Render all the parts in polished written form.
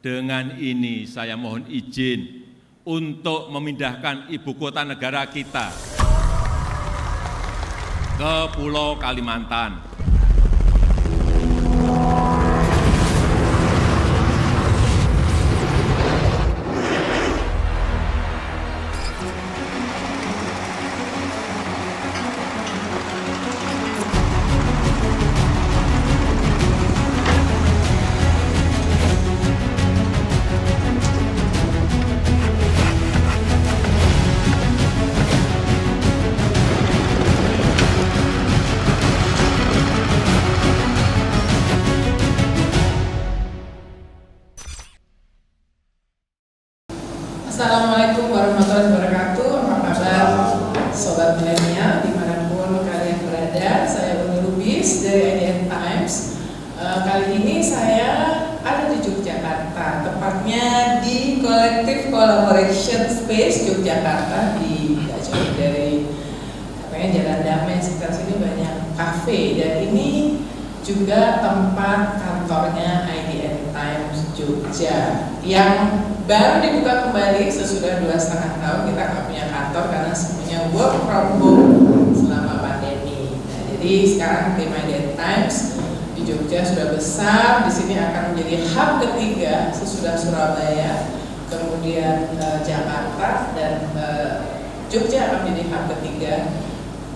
Dengan ini saya mohon izin untuk memindahkan ibu kota negara kita ke Pulau Kalimantan. Assalamualaikum warahmatullahi wabarakatuh. Apa kabar Sobat Milenial dimanapun kalian berada? Saya Uni Lubis dari IDN Times. Kali ini saya ada di Yogyakarta, tepatnya di Collective Collaboration Space Yogyakarta, di tidak jauh dari Jalan Damai. Sekitar sini banyak kafe, dan ini juga tempat kantornya IDN Times Jogja yang baru dibuka kembali sesudah 2,5 tahun. Kita nggak punya kantor karena semuanya work from home selama pandemi. Nah, jadi sekarang tim IDN Times di Jogja sudah besar. Di sini akan menjadi hub ketiga sesudah Surabaya, kemudian Jakarta, dan Jogja akan menjadi hub ketiga.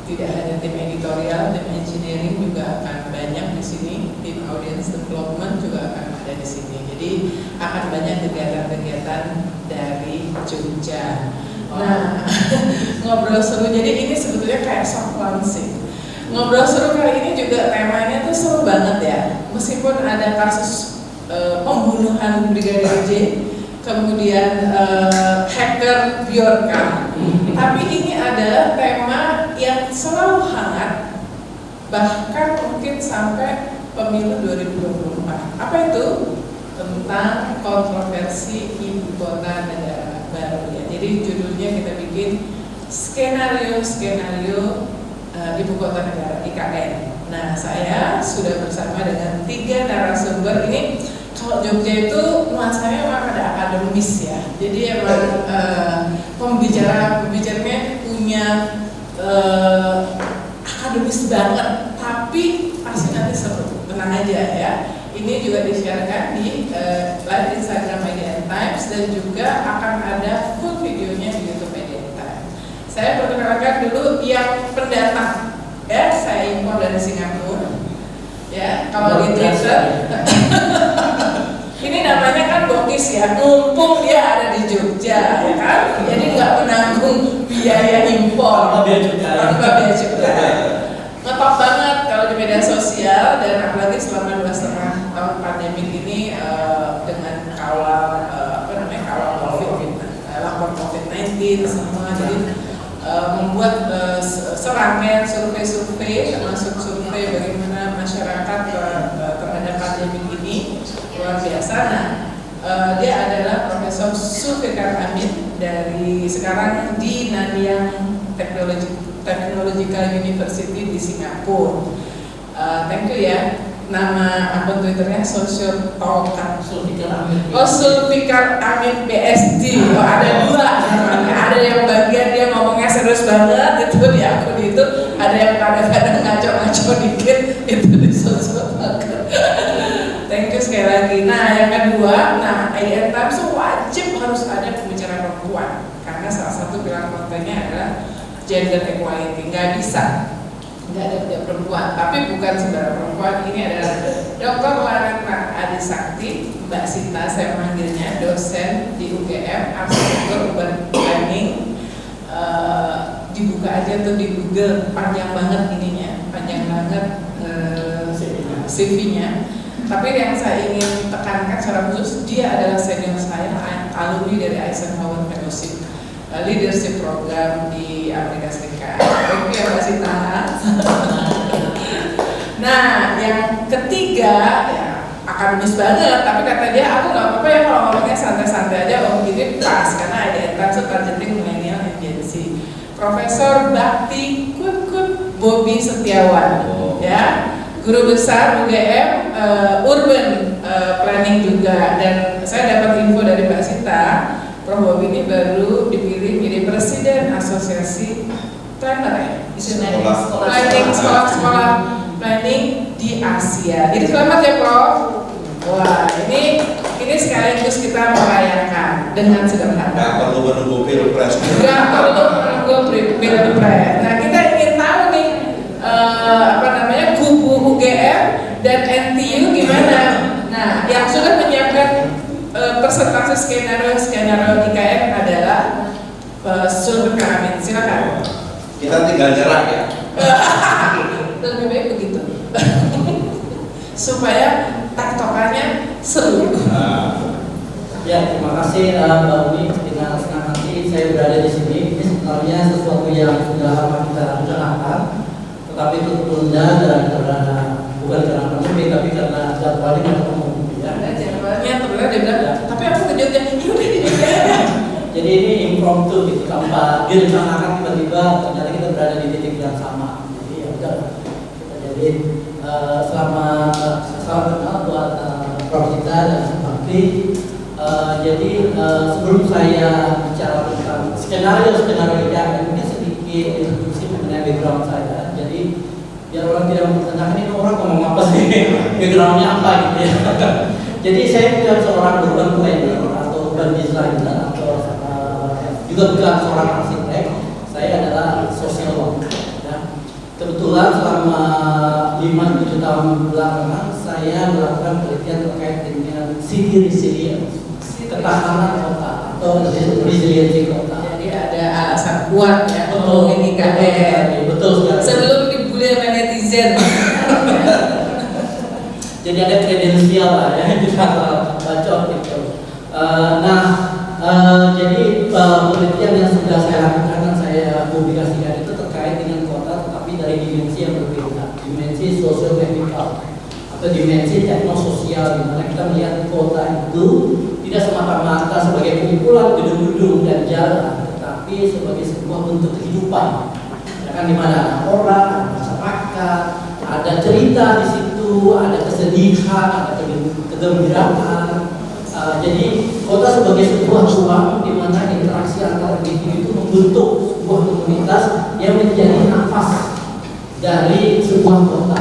Tidak hanya tim editorial, tim engineering juga akan banyak di sini, tim audience development juga akan ada di sini. Jadi akan banyak kegiatan-kegiatan dari Jogja. Nah, ngobrol seru. Jadi ini sebetulnya kayak soft launching. Ngobrol seru kali ini juga temanya tuh seru banget ya. Meskipun ada kasus pembunuhan Brigadir J, kemudian hacker Bjorka, tapi ini adalah tema yang selalu hangat, bahkan mungkin sampai pemilu 2024. Apa itu? Tentang kontroversi ibu kota negara baru ya. Jadi judulnya kita bikin skenario ibu kota negara IKN. Nah, saya sudah bersama dengan 3 narasumber ini. Kalau Jogja itu nuansanya memang ada akademis ya. Jadi emang pembicaranya punya akademis banget, tapi pasti nanti seru, tenang aja ya. Ini juga disiarkan di live Instagram IDN Times, dan juga akan ada full videonya di YouTube IDN Times. Saya perkenalkan dulu yang pendatang ya, saya impor dari Singapura ya. Kalau di Twitter ini namanya kan bokis ya, mumpung dia ada di Jogja ya kan, jadi nggak menanggung biaya impor. Biaya cukai. Ngetop banget kalau di media sosial, dan apalagi selama 2,5 tahun pandemi ini dengan kawal kawal lapor COVID-19 semua, jadi membuat serangkaian survei-survei, termasuk survei bagaimana masyarakat terhadap pandemi ini luar biasa. Nah, dia adalah Profesor Zulfikar Amin dari sekarang di Nanyang Technological University di Singapura. Thank you ya. Nama akun Twitternya Social Talk Zulfikar Amin. Oh, Zulfikar Amin PSD. Oh, ada 2. Ada yang bagian dia ngomongnya serius banget itu di akun itu, ada yang kadang-kadang ngaco-ngaco dikit itu di Social Talk. Thank you sekali lagi. Nah, yang kedua, IDN Times wajib harus ada pembicara perempuan, karena salah satu pilar kontennya adalah gender equality. Nggak bisa nggak ada perempuan, tapi bukan sembarang perempuan. Ini adalah Dr. Larena Adisakti, Mbak Sinta saya manggilnya, dosen di UGM, arsitektur urban planning. Dibuka aja tuh di Google, panjang banget ininya, panjang banget CV-nya. Tapi yang saya ingin tekankan secara khusus, dia adalah senior saya, alumni dari Eisenhower Fellowship Leadership Program di Amerika Serikat. Oke, Mbak Sinta. Nah, yang ketiga ya akademis banget, tapi kata dia aku nggak apa-apa ya kalau ngomongnya santai-santai aja. Oh, begini pas, karena ada Times targeting milenial and Gen Z. Profesor Bakti Kut Bobi Setiawan, ya, guru besar UGM Urban Planning juga, dan saya Prof. Bobi ini baru dipilih menjadi Presiden Asosiasi Planner ya, istilahnya sekolah-sekolah planning di Asia. Jadi selamat ya Prof. Wah, ini sekaligus kita merayakan dengan sederhana. Nggak perlu menunggu pilpres. Nggak perlu menunggu pilpres. Nah, kita ingin tahu nih kubu UGM dan NTU gimana. Nah, yang sudah menyiapkan presentasi skenario IKN adalah Zulfikar Amin. Silakan. Kita tinggal nyerah ya. Lebih baik begitu. Supaya taktokannya seru. Ya, terima kasih Mbak Umi. Dengan senang hati saya berada di sini. Ini sebenarnya sesuatu yang sudah lama kita rencanakan, tetapi tertunda dan karena bukan karena pandemi, tapi karena jadwalnya nggak ketemu. Ya. Jadwalnya ternyata dia bilang, tapi aku kejutnya ini udah di Jadi ini impromptu gitu, tanpa direncanakan tiba-tiba ternyata kita berada di titik yang sama. Jadi ya udah kita jadi selamat kenal buat Prof Cita dan Bakti. Jadi sebelum saya bicara tentang skenario IKN, mungkin sedikit introduksi mengenai background saya. Jadi biar orang tidak mempertanyakan ini orang ngomong apa sih, backgroundnya apa gitu ya. Jadi saya bukan seorang urban planner atau urban designer atau juga bukan seorang arsitek. Saya adalah sosiolog. Ya. Kebetulan selama 5-7 tahun belakangan saya melakukan penelitian terkait dengan city resilience, ketahanan kota atau resiliensi kota. Jadi ada alasan kuat ya untuk ini IKN. Betul sekali. Sebelum dibully sama netizen. Jadi ada kredensial lah ya, kita bacot gitu. Jadi penelitian yang sudah saya lakukan dan saya publikasikan itu terkait dengan kota, tetapi dari dimensi yang berbeda, dimensi sosio-teknikal atau dimensi teknososial, di mana kita melihat kota itu tidak semata-mata sebagai kumpulan gedung-gedung dan jalan, tetapi sebagai sebuah bentuk kehidupan. Ya kan, di mana ada orang, ada masyarakat, ada cerita di situ, ada kesedihan, ada kegembiraan. Jadi kota sebagai sebuah ruang di mana interaksi antar individu itu membentuk sebuah komunitas yang menjadi nafas dari sebuah kota.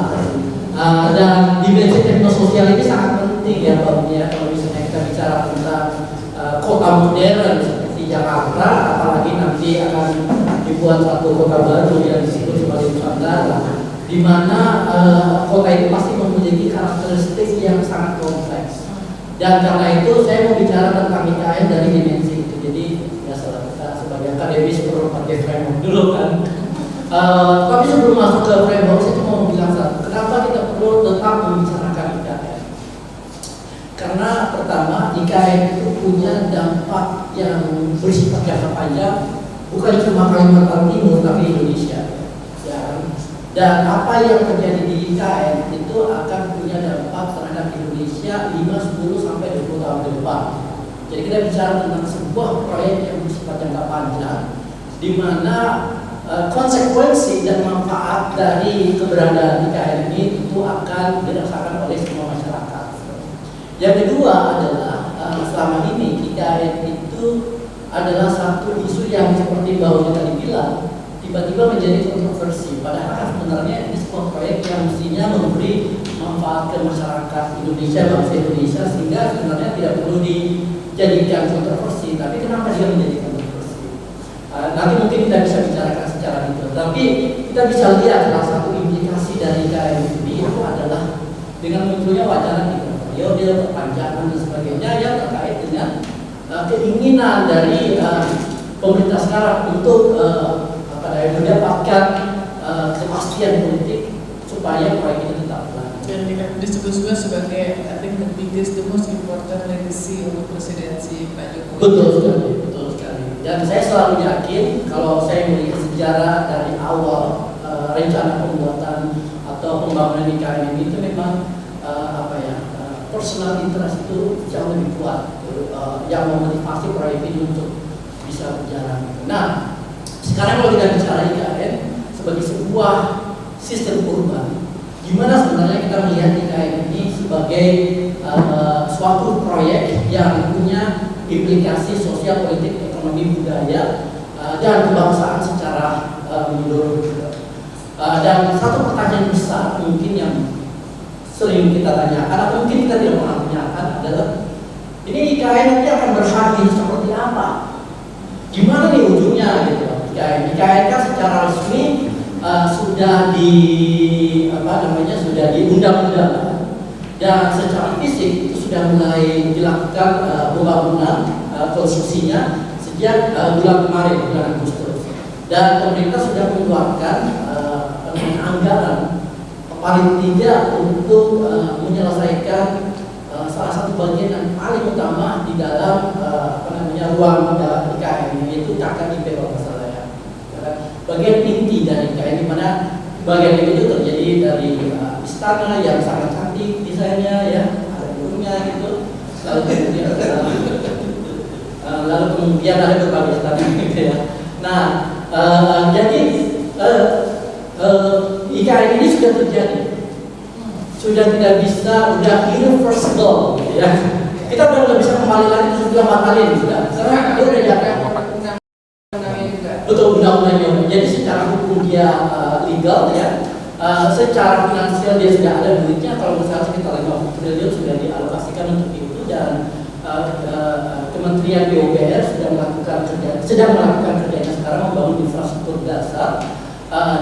Dan dimensi teknososial ini sangat penting ya Pak. Kalau misalnya kita bicara tentang kota modern seperti Jakarta, apalagi nanti akan dibuat satu kota baru yang disebut sebagai Nusantara, di mana kota itu pasti memiliki karakteristik yang sangat kompleks. Dan karena itu saya mau bicara tentang IKN dari dimensi itu. Jadi biasalah kita sebagai akademis perlu pakai framework dulu kan. Tapi sebelum masuk ke framework, saya cuma mau bilang satu. Kenapa kita perlu tetap membicarakan IKN? Karena pertama, IKN itu punya dampak yang bersifat jangka panjang, bukan cuma Kalimantan Timur tapi Indonesia. Ya. Dan apa yang terjadi di IKN itu akan punya dampak terhadap Indonesia 5, 10 sampai 20 tahun ke depan. Jadi kita bicara tentang sebuah proyek yang bersifat jangka panjang, di mana konsekuensi dan manfaat dari keberadaan IKN ini itu akan dirasakan oleh semua masyarakat. Yang kedua adalah selama ini IKN itu adalah satu isu yang seperti Mbak Uni tadi bilang, tiba-tiba menjadi kontroversi. Padahal kan sebenarnya ini sebuah proyek yang mestinya memberi manfaat ke masyarakat Indonesia, bangsa Indonesia, sehingga sebenarnya tidak perlu dijadikan kontroversi. Tapi kenapa dia menjadi kontroversi? Nanti mungkin kita bisa bicarakan secara detail. Tapi kita bisa lihat salah satu implikasi dari IKN ini itu adalah dengan munculnya wacana periode, perpanjangan dan sebagainya yang terkait dengan keinginan dari pemerintah sekarang untuk mendapatkan kepastian politik supaya proyek ini tetap berlanjut. Dan disebut juga sebagai I think the biggest, the most important legacy untuk presidensi Pak Jokowi. Betul sekali, betul sekali. Dan saya selalu yakin kalau saya melihat sejarah dari awal rencana pembuatan atau pembangunan IKN ini itu memang personal interest itu jauh lebih kuat yang memotivasi proyek ini untuk bisa berjalan. Nah, sekarang kalau kita bicara IKN sebagai sebuah sistem urban, gimana sebenarnya kita melihat IKN ini sebagai suatu proyek yang punya implikasi sosial, politik, ekonomi, budaya, dan kebangsaan secara menyeluruh. Dan satu pertanyaan besar mungkin yang sering kita tanyakan atau mungkin kita tidak pernah tanyakan adalah ini IKN nanti akan berhasil seperti apa? Gimana nih ujungnya gitu? IKN kan secara resmi sudah sudah diundang-undangkan dan secara fisik itu sudah mulai dilakukan pembangunan konstruksinya sejak bulan kemarin, bulan Agustus, dan pemerintah sudah mengeluarkan anggaran paling tidak untuk menyelesaikan salah satu bagian yang paling utama di dalam ruang IKN, yaitu KKIP kalau nggak salah ya. Bagian inti dari IKN, di mana bagian itu terjadi dari istana yang sangat cantik desainnya ya, ada burungnya gitu, lalu kemudian ada berbagai istana gitu ya. Nah, jadi IKN ini sudah terjadi, sudah tidak bisa, udah irreversible gitu ya. Kita udah nggak bisa kembali lagi, sudah batalin sudah, karena dia udah jatuh. Betul, undang-undangnya. Jadi secara hukum dia legal ya, secara finansial dia sudah ada duitnya. Kalau misalnya sekitar 50 triliun sudah dialokasikan untuk itu, dan Kementerian PUPR sedang melakukan kerjanya sekarang membangun infrastruktur dasar,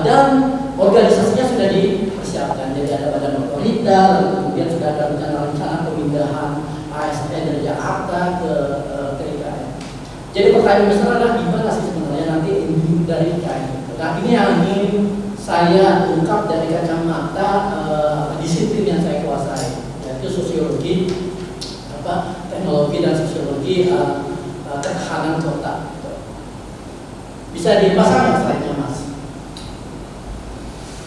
dan organisasinya sudah dipersiapkan. Jadi ada badan otorita, lalu kemudian sudah ada rencana pemindahan ASN dari Jakarta ke IKN. Jadi pertanyaan besar adalah gimana sih sebenarnya nanti induk dari IKN. Nah, ini yang ingin saya ungkap dari kacamata disiplin yang saya kuasai, yaitu sosiologi, teknologi dan sosiologi ketahanan kota. Bisa dipasang slide-nya Mas?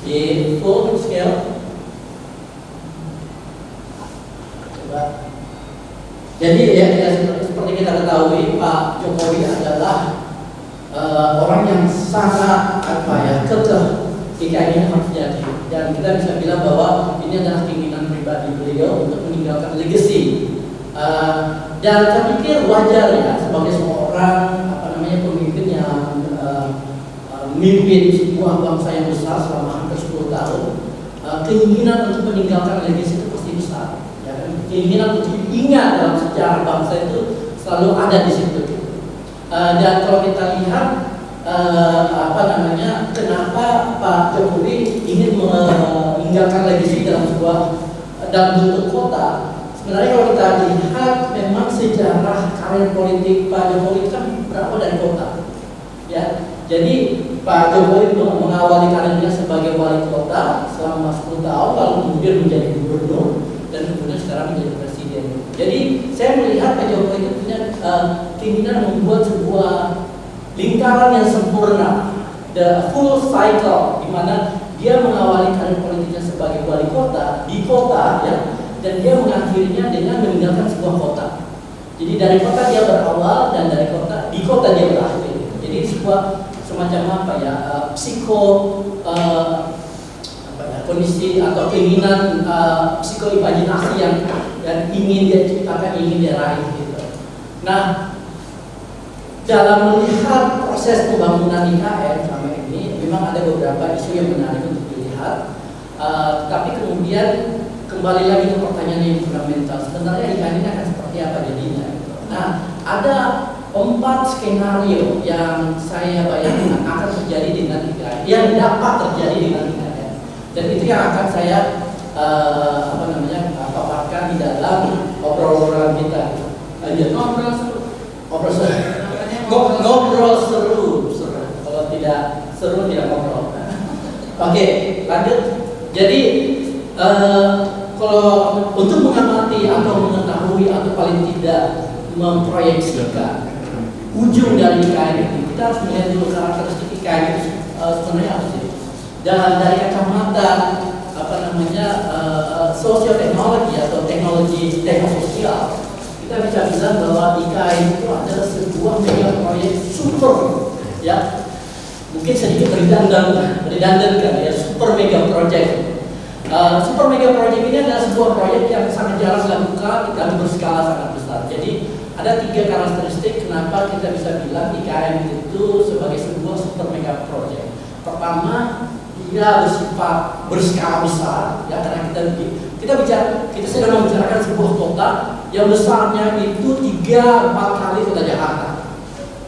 Di full scale. Coba. Jadi ya seperti kita ketahui, Pak Jokowi adalah orang yang sangat kekeh IKN ini harus jadi, dan kita bisa bilang bahwa ini adalah keinginan pribadi beliau untuk meninggalkan legacy. Dan saya pikir wajar ya sebagai seorang pemimpin yang memimpin sebuah bangsa yang besar selama hampir 10 tahun, keinginan untuk meninggalkan legacy itu pasti besar. Ya kan? Keinginan untuk diingat dalam sejarah bangsa itu selalu ada di situ. Dan kalau kita lihat kenapa Pak Jokowi ingin meninggalkan legacy dalam bentuk kota. Sebenarnya kalau kita lihat memang sejarah karir politik Pak Jokowi kan berawal dari kota. Ya, jadi Pak Jokowi mengawali karirnya sebagai wali kota selama 10 tahun, lalu kemudian menjadi gubernur, dan kemudian sekarang menjadi presiden. Jadi saya melihat Pak Jokowi itu punya keinginan membuat sebuah lingkaran yang sempurna, the full cycle, di mana dia mengawali karir politiknya sebagai wali kota di kota ya, dan dia mengakhirinya dengan meninggalkan sebuah kota. Jadi dari kota dia berawal, dan di kota dia berakhir. Jadi sebuah semacam kondisi atau keinginan psikoimajinasi yang ingin dia ciptakan, ingin dia raih gitu. Nah, dalam melihat proses pembangunan IKN selama ini, memang ada beberapa isu yang menarik untuk dilihat. Tapi kemudian kembali lagi ke pertanyaan yang fundamental, sebenarnya IKN ini akan seperti apa jadinya? Nah, ada 4 skenario yang saya bayangkan akan terjadi dengan IKN, yang dapat terjadi dengan IKN, dan itu yang akan saya paparkan di dalam obrolan kita. Ngobrol seru. Kalau tidak seru tidak ngobrol. Oke, lanjut. Jadi kalau untuk mengamati atau mengetahui atau paling tidak memproyeksikan ujung dari IKN ini, kita harus melihat dulu karakteristik IKN itu sebenarnya apa sih. Dan dari kacamata sosioteknologi atau teknologi teknososial, kita bisa bilang bahwa IKN itu adalah sebuah mega proyek super, ya mungkin sedikit redundant kan ya, super mega project. Super mega project ini adalah sebuah proyek yang sangat jarang dilakukan dan berskala sangat besar. Jadi Ada 3 karakteristik kenapa kita bisa bilang IKN itu sebagai sebuah super mega project. Pertama, dia bersifat berskala besar, ya, karena kita sedang membicarakan sebuah kota yang besarnya itu 3-4 kali kota Jakarta,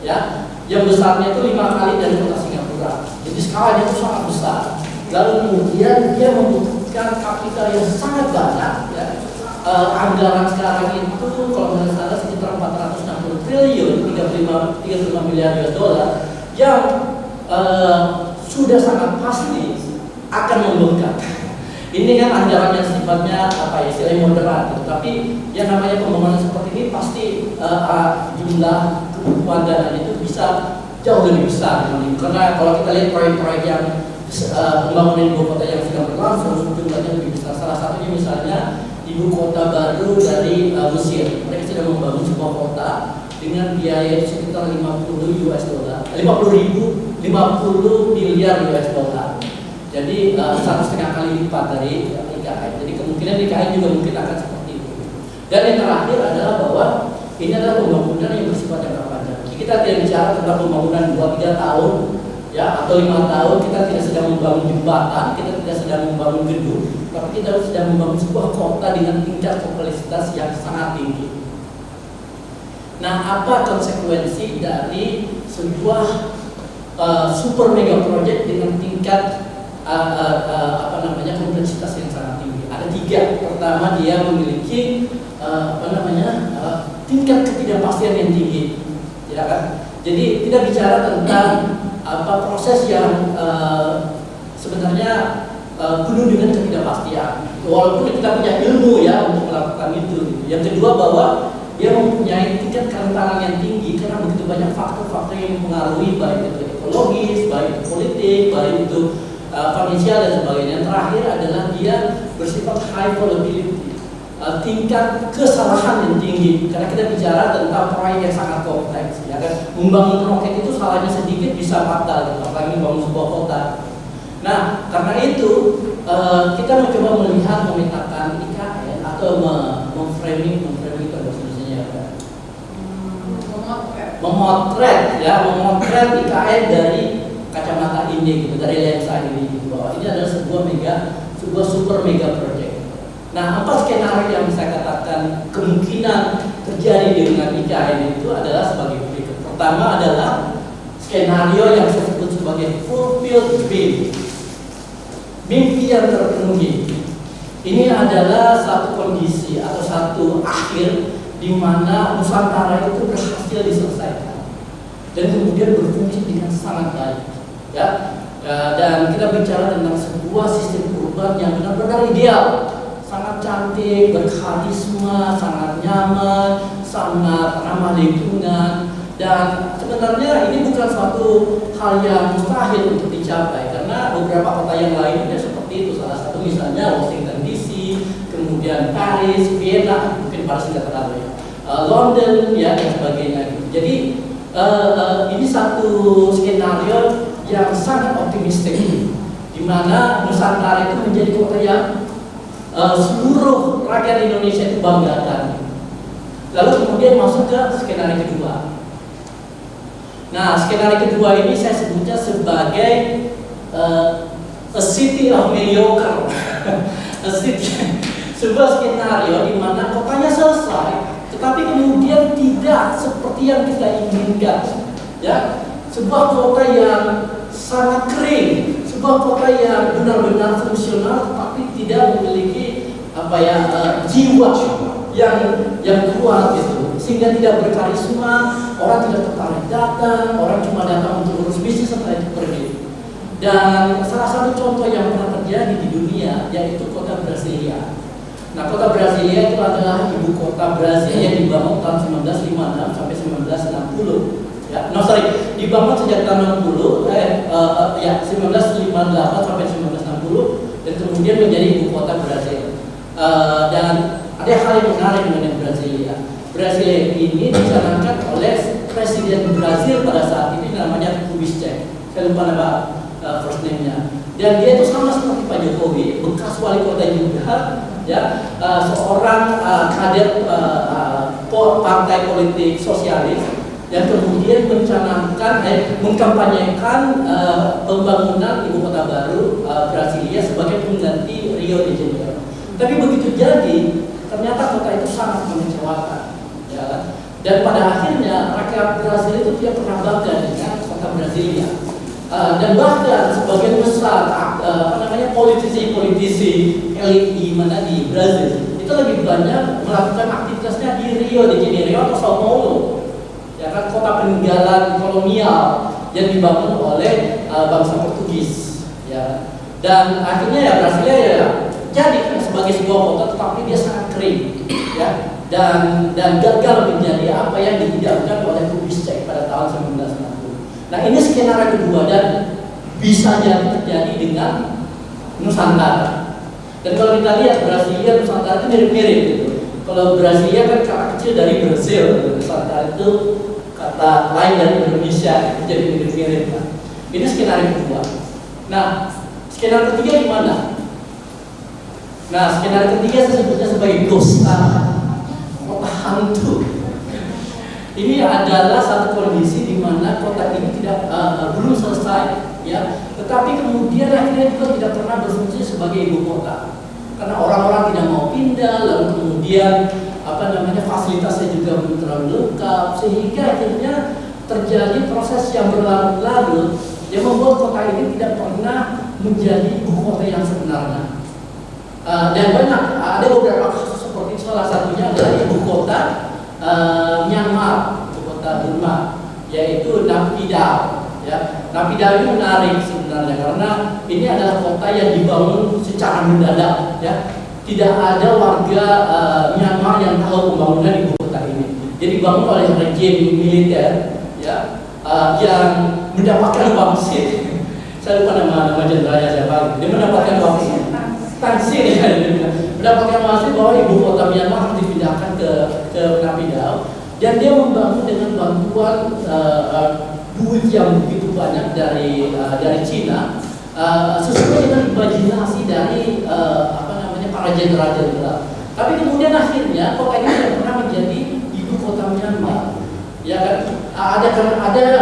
ya, yang besarnya itu 5 kali dari kota Singapura. Jadi skalanya itu sangat besar. Lalu kemudian dia membutuhkan kapital yang sangat banyak, ya. Anggaran sekarang itu kalau menurut saya sekitar 460 triliun, 35 miliar US dollar, yang sudah sangat pasti akan membengkak. Ini kan anggaran yang sifatnya istilahnya moderat, tapi yang namanya pembangunan seperti ini pasti jumlah kebutuhan dana itu bisa jauh lebih besar. Karena kalau kita lihat proyek-proyek yang pembangunan ibu kota yang sedang berlangsung, jumlahnya lebih besar. Salah satunya misalnya ibu kota baru dari Mesir. Mereka sedang membangun sebuah kota dengan biaya sekitar 50 miliar US dollar. Jadi 1,5 kali lipat dari IKN. Jadi kemungkinan IKN juga mungkin akan seperti itu. Dan yang terakhir adalah bahwa ini adalah pembangunan yang bersifat jangka panjang. Jadi kita tidak bicara tentang pembangunan 2-3 tahun, ya, atau 5 tahun. Kita tidak sedang membangun jembatan, kita tidak sedang membangun gedung, tapi kita sedang membangun sebuah kota dengan tingkat kompleksitas yang sangat tinggi. Nah, apa konsekuensi dari sebuah super mega project dengan tingkat kompleksitas yang sangat tinggi? Ada 3. Pertama, dia memiliki tingkat ketidakpastian yang tinggi, ya kan? Jadi tidak bicara tentang proses yang sebenarnya penuh dengan ketidakpastian. Walaupun kita punya ilmu, ya, untuk melakukan itu. Yang kedua, bahwa dia mempunyai tingkat kerentanan yang tinggi karena begitu banyak faktor-faktor yang mempengaruhi, baik itu ekologis, baik itu politik, baik itu finansial dan sebagainya. Yang terakhir adalah dia bersifat high volatility, tingkat kesalahan yang tinggi karena kita bicara tentang proyek yang sangat kompleks, ya kan? Membangun roket itu salahnya sedikit bisa fatal, apalagi membangun sebuah kota. Nah, karena itu kita mencoba melihat, memetakan IKN atau memframing itu bahasa Indonesianya apa? Memotret IKN dari kacamata ini, gitu, dari lensa ini, gitu, bahwa ini adalah sebuah super mega project. Nah, 4 skenario yang saya katakan kemungkinan terjadi dengan IKN itu adalah sebagai berikut. Pertama adalah skenario yang saya sebut sebagai fulfilled dream, mimpi yang terpenuhi. Ini adalah satu kondisi atau satu akhir di mana Nusantara itu berhasil diselesaikan dan kemudian berfungsi dengan sangat baik, ya. Dan kita bicara tentang sebuah sistem urban yang benar-benar ideal, sangat cantik, berkarisma, sangat nyaman, sangat ramah lingkungan. Dan sebenarnya ini bukan suatu hal yang mustahil untuk dicapai karena beberapa kota yang lainnya seperti itu. Salah satu misalnya Washington DC, kemudian Paris, Vienna, mungkin Paris tidak terlalu, ya, London, ya, dan sebagainya. Jadi ini satu skenario yang sangat optimistik, di mana Nusantara itu menjadi kota yang seluruh rakyat Indonesia itu banggakan. Lalu kemudian masuk ke skenario kedua. Nah, skenario kedua ini saya sebutnya sebagai a city of mediocre. Sebuah skenario di mana kotanya selesai, tetapi kemudian tidak seperti yang kita inginkan, ya. Sebuah kota yang sangat kering, sebuah kota yang benar-benar fungsional, tapi tidak memiliki jiwa yang kuat, gitu, sehingga tidak berkarisma, orang tidak tertarik datang, orang cuma datang untuk urus bisnis setelah itu pergi. Dan salah satu contoh yang pernah terjadi di dunia yaitu kota Brasilia. Nah, kota Brasilia itu adalah ibu kota Brazil yang dibangun tahun 1956 sampai 1960. Ya, dibangun sejak tahun 1958 sampai 1960 dan kemudian menjadi ibu kota Brazil. Dan ada hal yang menarik mengenai Brasilia. Brasilia ini dicanangkan oleh presiden Brazil pada saat ini, namanya Kubitschek. Saya lupa nama first name-nya. Dan dia itu sama seperti Pak Jokowi, bekas wali kota juga, ya, seorang kader partai politik sosialis yang kemudian mengkampanyekan pembangunan ibu kota baru Brasilia sebagai pengganti Rio de Janeiro. Tapi begitu jadi, ternyata kota itu sangat mengecewakan, ya kan? Dan pada akhirnya rakyat Brasil itu tidak pernah bangga dengan kota Brasilia. Dan bahkan sebagian besar politisi-politisi elit di Brasil itu lebih banyak melakukan aktivitasnya di Rio de Janeiro atau Sao Paulo, ya kan, kota peninggalan kolonial yang dibangun oleh bangsa Portugis, ya. Dan akhirnya ya Brasilia ya jadi sebagai sebuah kota, tetapi dia sangat kering, ya, dan gagal menjadi apa yang diidamkan oleh Kubistek pada tahun 1960. Nah, ini skenario kedua dan bisa jadi terjadi dengan Nusantara. Dan kalau kita lihat Brasilia Nusantara itu mirip-mirip gitu. Kalau Brasilia kan kata kecil dari Brasil, Nusantara itu kata lain dari Indonesia, itu jadi mirip-mirip kan. Ini skenario kedua. Nah, skenario ketiga gimana? Nah, skenario ketiga saya sebutnya sebagai ghost town, kota hantu. Ini adalah satu kondisi di mana kota ini belum selesai, ya. Tetapi kemudian akhirnya juga tidak pernah berfungsi sebagai ibu kota, karena orang-orang tidak mau pindah, lalu kemudian fasilitasnya juga belum terlalu lengkap, sehingga akhirnya terjadi proses yang berlarut-larut yang membuat kota ini tidak pernah menjadi ibu kota yang sebenarnya. Dan banyak ada beberapa kasus seperti itu, salah satunya adalah ibu kota Myanmar, ibu kota Burma, yaitu Naypyidaw. Ya, Naypyidaw ini menarik sebenarnya karena ini adalah kota yang dibangun secara mendadak. Ya, tidak ada warga Myanmar yang tahu pembangunan ibu kota ini. Jadi dibangun oleh rejim militer, ya, yang mendapatkan wangsit. Saya lupa nama jenderalnya siapa. Dia mendapatkan wangsit. Tansin ya, mendapatkan wangsit bahwa ibu kota Myanmar harus dipindahkan ke Naypyidaw, dan dia membangun dengan bantuan duit yang begitu banyak dari Cina, sesuai dengan imajinasi dari para jenderal-jenderal. Tapi kemudian akhirnya kota ini tidak pernah menjadi ibu kota Myanmar, ya kan? Ada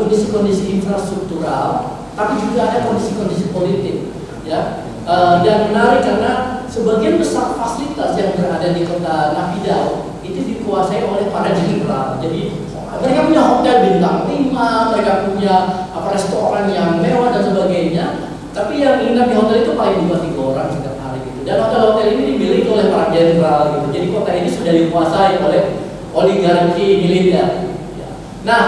kondisi-kondisi infrastruktural, tapi juga ada kondisi-kondisi politik, ya. Dan menarik karena sebagian besar fasilitas yang berada di kota Naypyidaw itu dikuasai oleh para jenderal. Jadi mereka punya hotel bintang 5, mereka punya restoran yang mewah dan sebagainya. Tapi yang inap di hotel itu paling 2-3 orang setiap hari gitu. Dan hotel-hotel ini dimiliki oleh para jenderal gitu. Jadi kota ini sudah dikuasai oleh oligarki militer. Nah,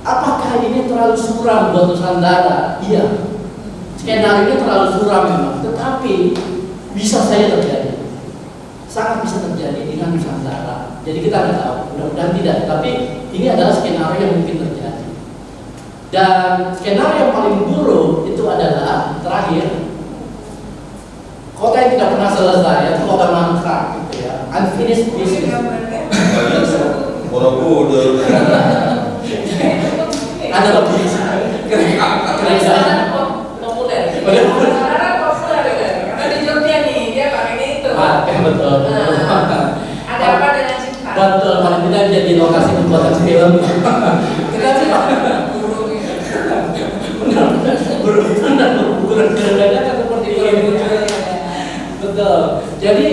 apakah ini terlalu suram buat Nusantara? Iya. Skenario ini terlalu suram memang, tetapi bisa saja terjadi, sangat bisa terjadi dengan Nusantara. Jadi kita nggak tahu, mudah-mudahan tidak. Tapi ini adalah skenario yang mungkin terjadi. Dan skenario yang paling buruk itu adalah terakhir, kota yang tidak pernah selesai, yaitu kota mangkrak, gitu ya, unfinished business. Borobudur. Ada lebih kerajaan. Sekarang populer karena di Jogja nih dia pakainya itu. Betul. Ada apa dengan cinta? Betul, paling tidak jadi lokasi pembuatan film. Kita sih benar kan seperti itu. Betul. Jadi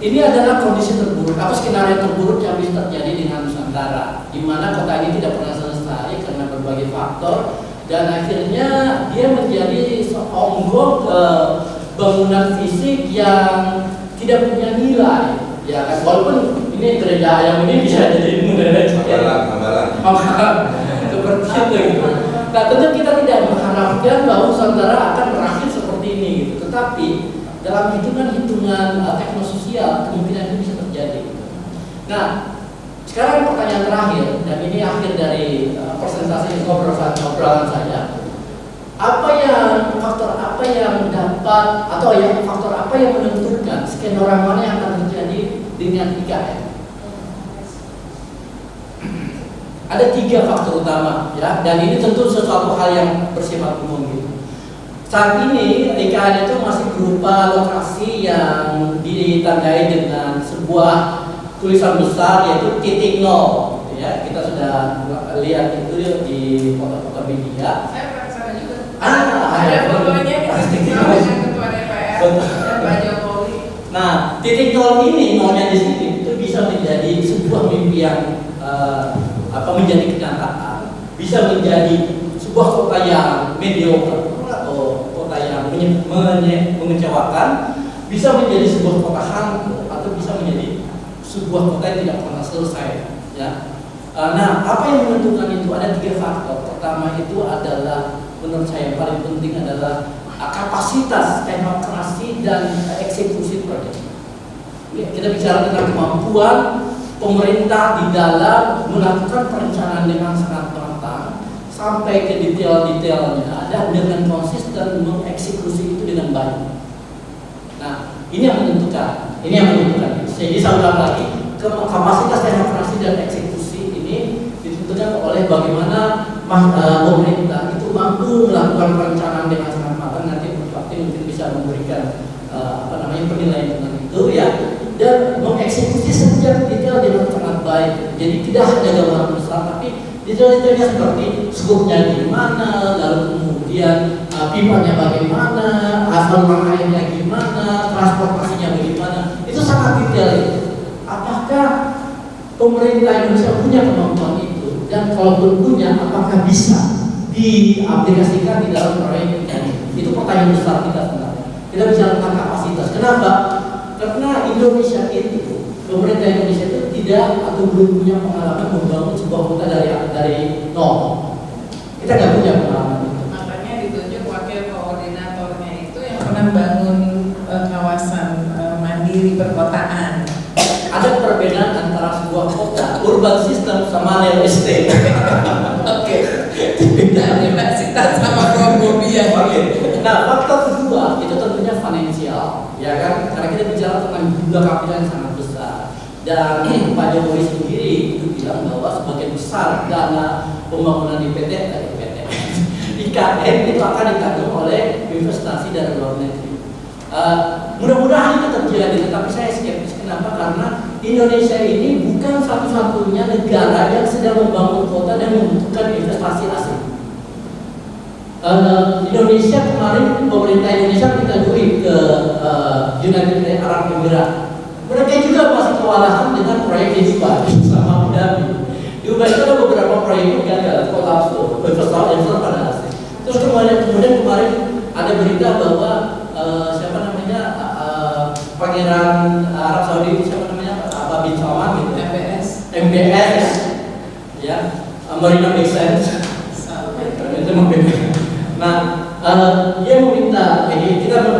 ini adalah kondisi terburuk atau skenario terburuk yang bisa terjadi dengan Nusantara, di mana kota ini tidak pernah selesai karena berbagai faktor. Dan akhirnya dia menjadi seonggok bangunan fisik yang tidak punya nilai, ya kan? Walaupun ini gereja ayam ini bisa jadi seperti itu gitu. Nah, tentu kita tidak mengharapkan bahwa Nusantara akan berakhir seperti ini gitu. Tetapi dalam hitungan teknososial kemungkinan itu bisa terjadi. Gitu. Nah, sekarang pertanyaan terakhir, dan ini akhir dari presentasi obrolan saya. Faktor apa yang dapat atau faktor apa yang menentukan skenario mana yang akan terjadi dengan IKN? Ada 3 faktor utama, ya, dan ini tentu sesuatu hal yang bersifat umum gitu. Saat ini IKN itu masih berupa lokasi yang ditandai dengan sebuah tulisan besar yaitu titik nol. Ya, kita sudah lihat itu di foto-foto media. Saya pernah kesana juga. Ada fotonya di titik nol dengan ketua DPR dan Pak Jokowi. Nah, titik nol ini, nolnya di sini itu bisa menjadi sebuah mimpi yang menjadi kenyataan, bisa menjadi sebuah kota yang mediocre atau kota yang mengecewakan, bisa menjadi sebuah kota hantu atau bisa menjadi sebuah kota yang tidak pernah selesai. Ya. Nah, apa yang menentukan itu? Ada 3 faktor. Pertama itu adalah, menurut saya yang paling penting adalah kapasitas teknokrasi dan eksekusi proyek. Kita bicara tentang kemampuan pemerintah di dalam melakukan perencanaan dengan sangat matang sampai ke detail-detailnya dan dengan konsisten mengeksekusi itu dengan baik. Nah, ini yang menentukan. Jadi saya ulang lagi, kapasitas teknokrasi dan eksekusi ini ditentukan oleh bagaimana pemerintah itu mampu melakukan perencanaan dengan sangat matang. Nanti Pak Tim mungkin bisa memberikan penilaian tentang itu ya, dan mengeksekusi setiap detail dengan sangat baik. Jadi tidak hanya gambaran besar, tapi detail-detailnya seperti skupnya di mana, lalu kemudian pipanya bagaimana, asal airnya gimana, transportasinya bagaimana, itu sangat detail. Apakah pemerintah Indonesia punya kemampuan itu, dan kalaupun punya, apakah bisa diaplikasikan di dalam proyek ini? Itu pertanyaan besar kita sebenarnya. Kita bicara tentang kapasitas. Kenapa? Karena Indonesia itu, pemerintah Indonesia itu tidak atau belum punya pengalaman membangun sebuah kota dari nol. Kita nggak punya pengalaman itu. Makanya ditunjuk wakil koordinatornya itu yang pernah bangun kawasan mandiri perkotaan. Ada perbedaan antara sebuah kota, urban system sama real estate. Oke. Tidak universitas sama kemudian. Oke. Nah, faktor kedua itu tentunya finansial, ya kan? Karena kita bicara tentang jumlah kapital yang sangat besar. Dan Pak Jokowi sendiri itu bilang bahwa sebagian besar dana pembangunan IKN itu akan ditanggung oleh investasi dari luar negeri. Mudah-mudahan itu terjadi, tetapi saya skeptis. Kenapa? Karena Indonesia ini bukan satu-satunya negara yang sedang membangun kota dan membutuhkan investasi asing. Indonesia kemarin, pemerintah Indonesia minta duit ke United Arab Emirates. Mereka juga masih kewalahan dengan proyek di Dubai sama Abu Dhabi. Di Dubai itu ada beberapa proyek yang gagal, kolaps, investor pada asing. Terus kemudian kemarin ada berita bahwa Pangeran Arab Saudi, siapa namanya, Pak bin Salman gitu, MBS, ya, Marina Make Sense. Itu nah, dia meminta, jadi kita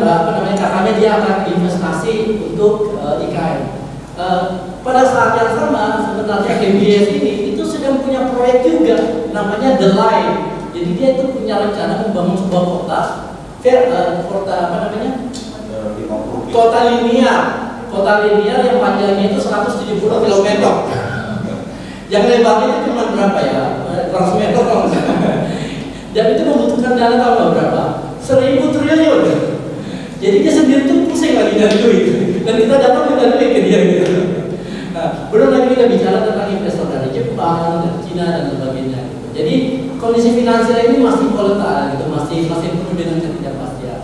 katanya dia akan investasi untuk IKN. Pada saat yang sama sebenarnya MBS ini itu sedang punya proyek juga, namanya The Line. Jadi dia itu punya rencana membangun sebuah kota kota linear yang panjangnya itu 170 km. Yang lebarnya itu cuma berapa ya? 100 meter kalau nggak salah. Dan itu membutuhkan dana tahu berapa? 1.000 triliun. Jadi dia sendiri tuh pusing lagi dari duit. Dan kita datang minta duit ke dia gitu. Nah, belum lagi kita bicara tentang investor dari Jepang, dari Cina dan sebagainya. Jadi kondisi finansial ini masih volatile gitu, masih penuh dengan ketidakpastian.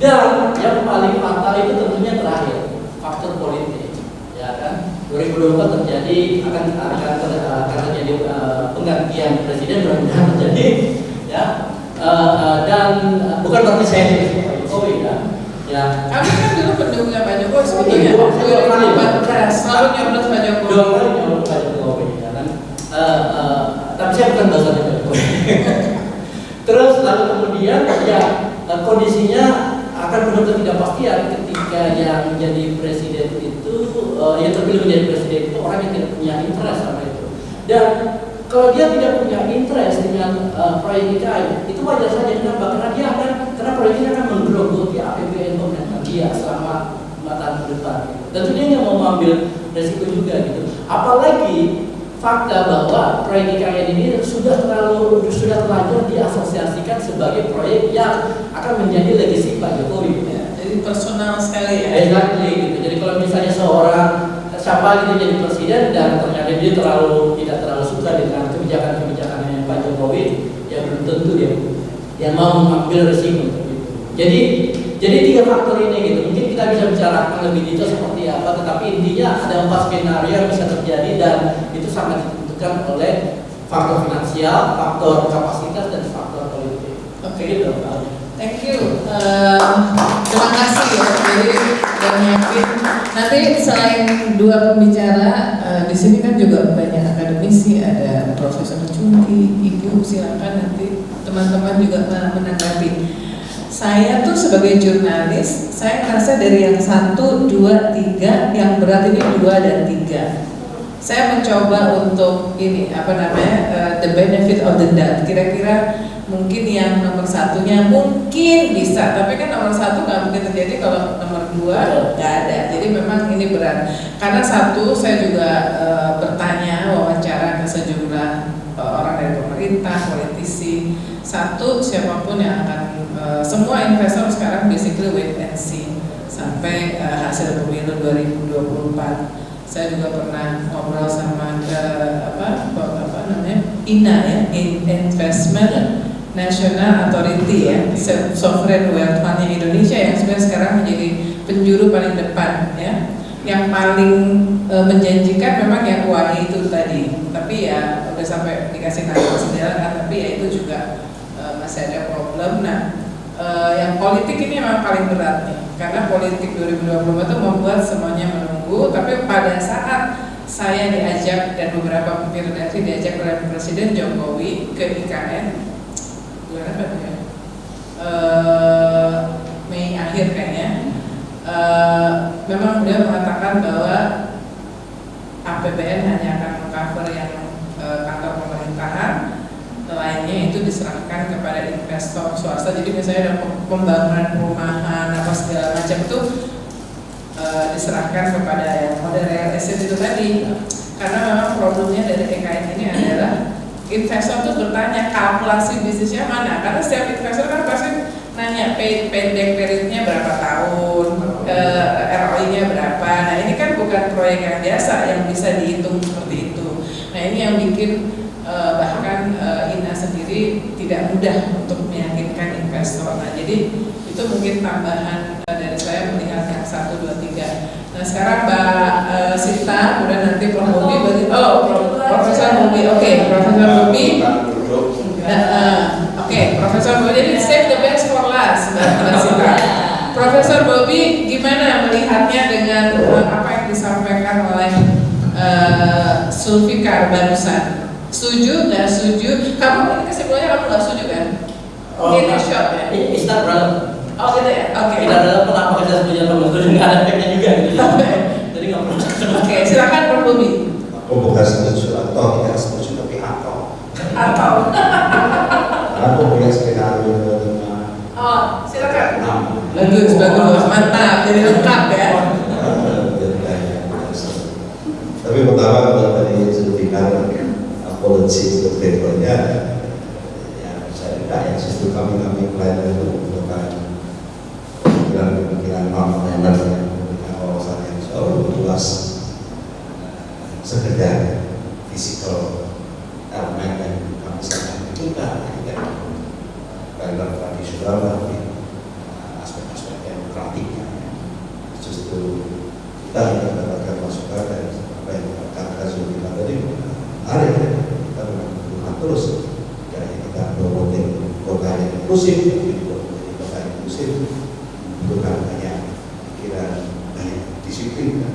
Dan yang paling fatal itu tentunya terakhir, faktor politik, ya kan? 2024 terjadi akan terjadi penggantian presiden, mudah-mudahan terjadi, ya. Dan bukan berarti saya tidak Pak Jokowi, ya. Kami kan dulu pendukungnya Pak Jokowi sebetulnya. 2014 selalu nyoblos Pak Jokowi. 2 kali nyoblos Pak Jokowi, ya kan? Tapi saya bukan bahasa Pak Jokowi. Terus lalu kemudian ya kondisinya akan penuh ketidakpastian ketika yang menjadi presiden itu, yang terpilih menjadi presiden itu orang yang tidak punya interest sama itu. Dan kalau dia tidak punya interest dengan proyek IKN, itu wajar saja. Kenapa? Karena proyek ini akan menggerogoti APBN pemerintah dia selama 4 tahun ke depan. Dan dia nggak mau mengambil resiko juga gitu. Apalagi fakta bahwa proyek IKN ini sudah terlanjur diasosiasikan sebagai proyek yang akan menjadi legasi Pak Jokowi. Ya, jadi personal sekali ya. Exactly gitu. Jadi kalau misalnya siapa gitu jadi presiden dan ternyata dia tidak terlalu suka dengan kebijakan-kebijakannya Pak Jokowi, ya belum tentu dia mau mengambil resiko untuk itu. Jadi 3 faktor ini gitu. Mungkin kita bisa bicarakan lebih detail seperti apa, tetapi intinya ada 4 skenario yang bisa terjadi dan itu sangat ditentukan oleh faktor finansial, faktor kapasitas dan faktor politik. Oke. Gitu. Thank you. Terima kasih ya. Jadi dan yakin nanti selain 2 pembicara di sini kan juga banyak akademisi, ada Profesor Cungki, Ibu silakan nanti teman-teman juga menanggapi. Saya tuh sebagai jurnalis, saya merasa dari yang 1, 2, 3, yang berat ini 2 dan 3. Saya mencoba untuk ini the benefit of the doubt. Kira-kira mungkin yang nomor 1-nya mungkin bisa, tapi kan nomor 1 nggak mungkin terjadi kalau nomor 2 nggak ada. Jadi memang ini berat. Karena 1, saya juga bertanya, wawancara ke sejumlah orang dari pemerintah, politisi. 1, siapapun yang akan semua investor sekarang basically wait and see sampai hasil pemilu 2024. Saya juga pernah ngobrol sama INA ya, Investment National Authority ya, Sovereign Wealth Fund Indonesia yang sebenarnya sekarang menjadi penjuru paling depan ya. Yang paling menjanjikan memang yang UAE itu tadi, tapi ya udah sampai dikasih nama sederhana, tapi ya itu juga masih ada problem. Nah, yang politik ini memang paling berat nih, karena politik 2024 itu membuat semuanya menunggu. Tapi pada saat saya diajak dan beberapa pemimpin redaksi diajak oleh Presiden Jokowi ke IKN bulan apa ya? Mei akhir kayaknya. Memang beliau mengatakan bahwa APBN hanya akan mengcover yang kantor pemerintahan, lainnya itu diserahkan kepada investor swasta. Jadi misalnya ada pembangunan perumahan apa segala macam itu diserahkan kepada yang model real estate itu tadi. Karena memang problemnya dari EKN ini adalah investor tuh bertanya kalkulasi bisnisnya mana. Karena setiap investor kan pasti nanya pendek periodnya berapa tahun, ROI-nya berapa. Nah ini kan bukan proyek yang biasa yang bisa dihitung seperti itu. Nah ini yang bikin bahkan INA sendiri tidak mudah untuk meyakinkan investor. Nah jadi itu mungkin tambahan dari saya melihat yang 1, 2, 3. Nah sekarang Mbak Sita, kemudian nanti Prof. Bobi Profesor Bobi. Oke, Profesor Bobi. Oke, Profesor Bobi. Jadi save the best for last, Mbak Sita. Profesor Bobi, gimana melihatnya dengan apa yang disampaikan oleh Zulfikar barusan? Setuju, nggak setuju? Kamu ini kesimpulannya kamu nggak setuju kan? Ini short ya? It's not relevant. Oh gitu ya? Oke. Tidak relevant apa kita setuju atau nggak setuju, nggak ada efeknya juga gitu. Jadi nggak perlu. Oke, silakan Prof. Bobi. Aku bukan setuju atau tidak setuju, tapi atau. Aku punya skenario dengan. Oh, silakan. Bagus. Mantap, jadi lengkap ya. Tapi pertama kalau tadi Zulfikar apologi untuk papernya, ya saya tidak yang justru kami klien itu membutuhkan pemikiran non-planner yang punya wawasan yang jauh lebih luas, sekedar physical elemen yang kami sangat butuhkan, planner tradisional tapi aspek-aspek demokratiknya. Justru kita yang mendapatkan masukan dan apa yang dikatakan Zulfikar tadi ada kita membutuhkan terus karena kita membuat kota yang inklusif, kota yang inklusif membutuhkan banyak pikiran, banyak disiplin dan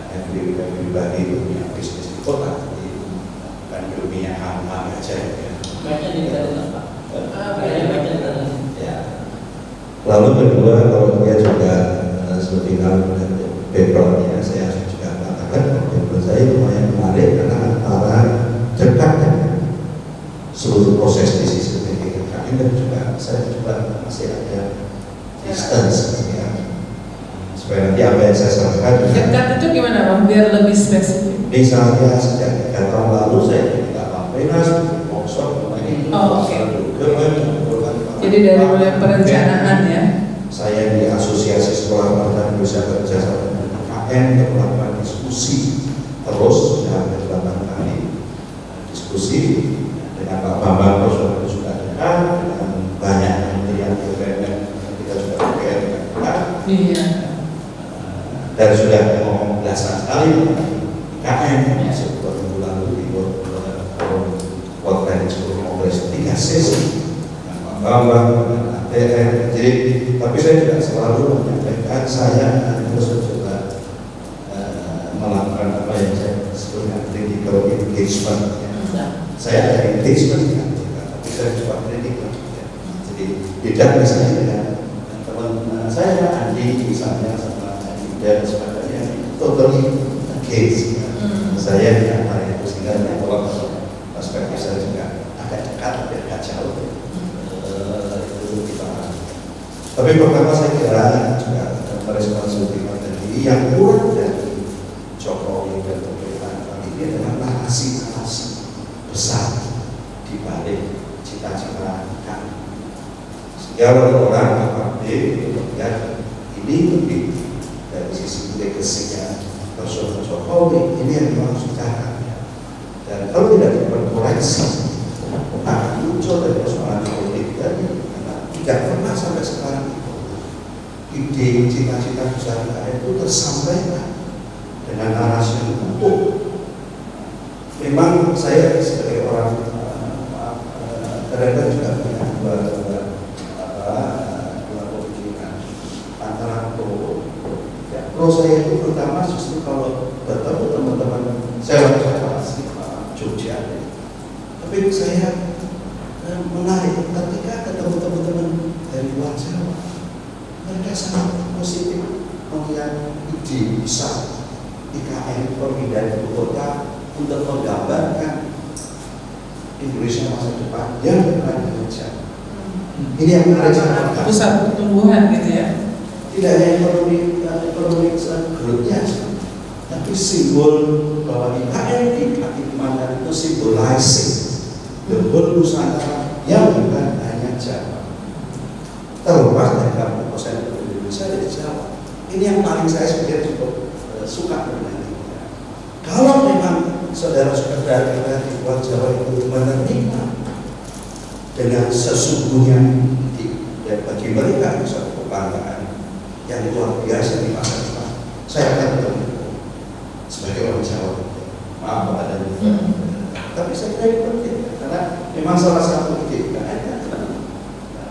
everybody punya bisnis di kota, jadi bukan ilmiah hal-hal aja ya. Baiknya di dalam Pak. Ya. Lalu kedua kalau dia juga seperti papernya saya juga katakan paper saya lumayan menarik karena antara dekat dengan seluruh proses decision making dan juga saya juga masih ada distance ya. Supaya nanti apa yang saya sampaikan dekat itu gimana Bang? Biar lebih spesifik. Misalnya sejak 3 tahun lalu saya tidak Penas, workshop, jadi dari mulai perencanaan ya. Saya di asosiasi sekolah pertanian bisa kerja sama dengan KN untuk melakukan diskusi diskusi terus, sudah ada 8 kali diskusi dengan Pak Bambang sudah ada, dengan banyak kementerian BUMN kita juga berkait dengan kita. Iya. Dan sudah ngomong belasan sekali IKN sebuah minggu lalu di World Trade School Congress 3 sesi dengan Pak Bambang, dengan ATR, jadi tapi saya juga selalu menyampaikan saya harus coba melakukan apa yang saya sebutkan critical engagement. Saya ada engagement dengan mereka, tapi saya coba critical. Jadi beda misalnya dengan teman saya Andi misalnya sama Andi dan sebagainya totally engaged. Saya dengan hal itu sehingga kalau perspektif saya juga agak dekat, agak jauh. Itu kita. Tapi pertama saya kira juga merespons tadi yang kurang dari Jokowi dan pemerintahan kali ini adalah narasi-narasi besar di balik cita-cita kami. Sehingga orang melihat ini lebih dari sisi legasinya Presiden Jokowi, ini yang dimaksud caranya. Dan kalau tidak diperkoreksi, akan muncul dari persoalan politik tadi. Tidak pernah sampai sekarang ide cita-cita besar itu tersampaikan dengan narasi yang utuh. Memang saya sebagai orang kadang-kadang juga punya dua pemikiran antara pro saya itu pertama justru kalau bertemu teman-teman saya asli Jogja, tapi saya menarik ketika ketemu teman-teman dari luar Jawa, mereka sangat positif melihat ide besar IKN pemindahan ibu kota untuk menggambarkan Indonesia masa depan yang bukan Indonesia. Ini yang menarik sangat. Pusat pertumbuhan gitu ya. Tidak hanya ekonomi growth-nya, tapi simbol bahwa IKN di Kalimantan itu symbolizing the whole Nusantara yang bukan hanya Jawa. Terlepas dari 80% Indonesia dari Jawa. Ini yang paling saya sebenarnya cukup suka dengan ini. Kalau memang saudara-saudara kita di luar Jawa itu menerima dengan sesungguhnya dan bagi mereka itu satu kebanggaan yang luar biasa di masa depan. Saya akan bertemu sebagai orang Jawa. Maaf ada tapi saya kira itu penting karena memang salah satu ide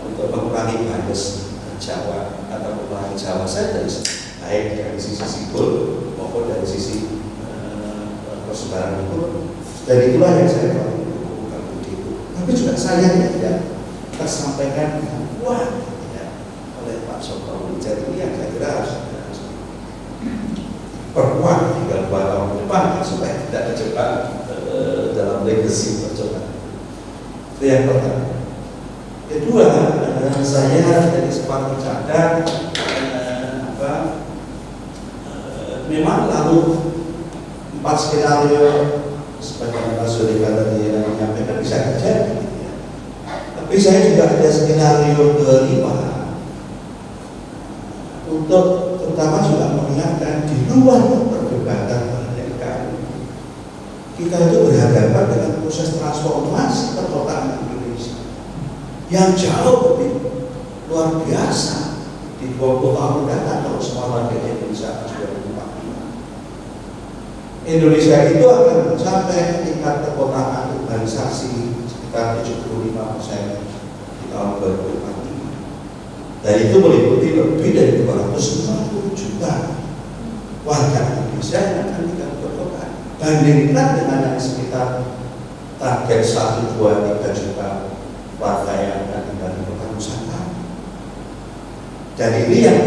untuk mengurangi bias Jawa atau mengurangi Jawa saya baik dari sisi simbol maupun dari sisi persebaran itu, dan itulah yang saya paling dukungkan itu. Tapi juga sayangnya tidak tersampaikan dengan kuat oleh Pak Jokowi. Jadi ini yang saya kira harus perkuat hingga 2 tahun ke depan supaya tidak terjebak dalam legacy percobaan. Itu yang pertama. Kedua, saya dari sempat mencatat memang lalu 4 skenario sebagaimana Zulika tadi yang menyampaikan bisa terjadi. Tapi saya juga ada skenario kelima untuk terutama juga mengingatkan di luar perdebatan kemerdekaan kita itu berhadapan dengan proses transformasi perkotaan Indonesia yang jauh lebih luar biasa di 20 tahun datang kalau semua warga Indonesia sudah 2045. Indonesia itu akan mencapai tingkat perkotaan urbanisasi sekitar 75% di tahun 2045. Dan itu meliputi lebih dari 250 juta warga Indonesia yang akan tinggal di perkotaan. Bandingkan dengan yang sekitar target 1, 2, 3 juta warga yang akan tinggal di kota Nusantara. Dan ini yang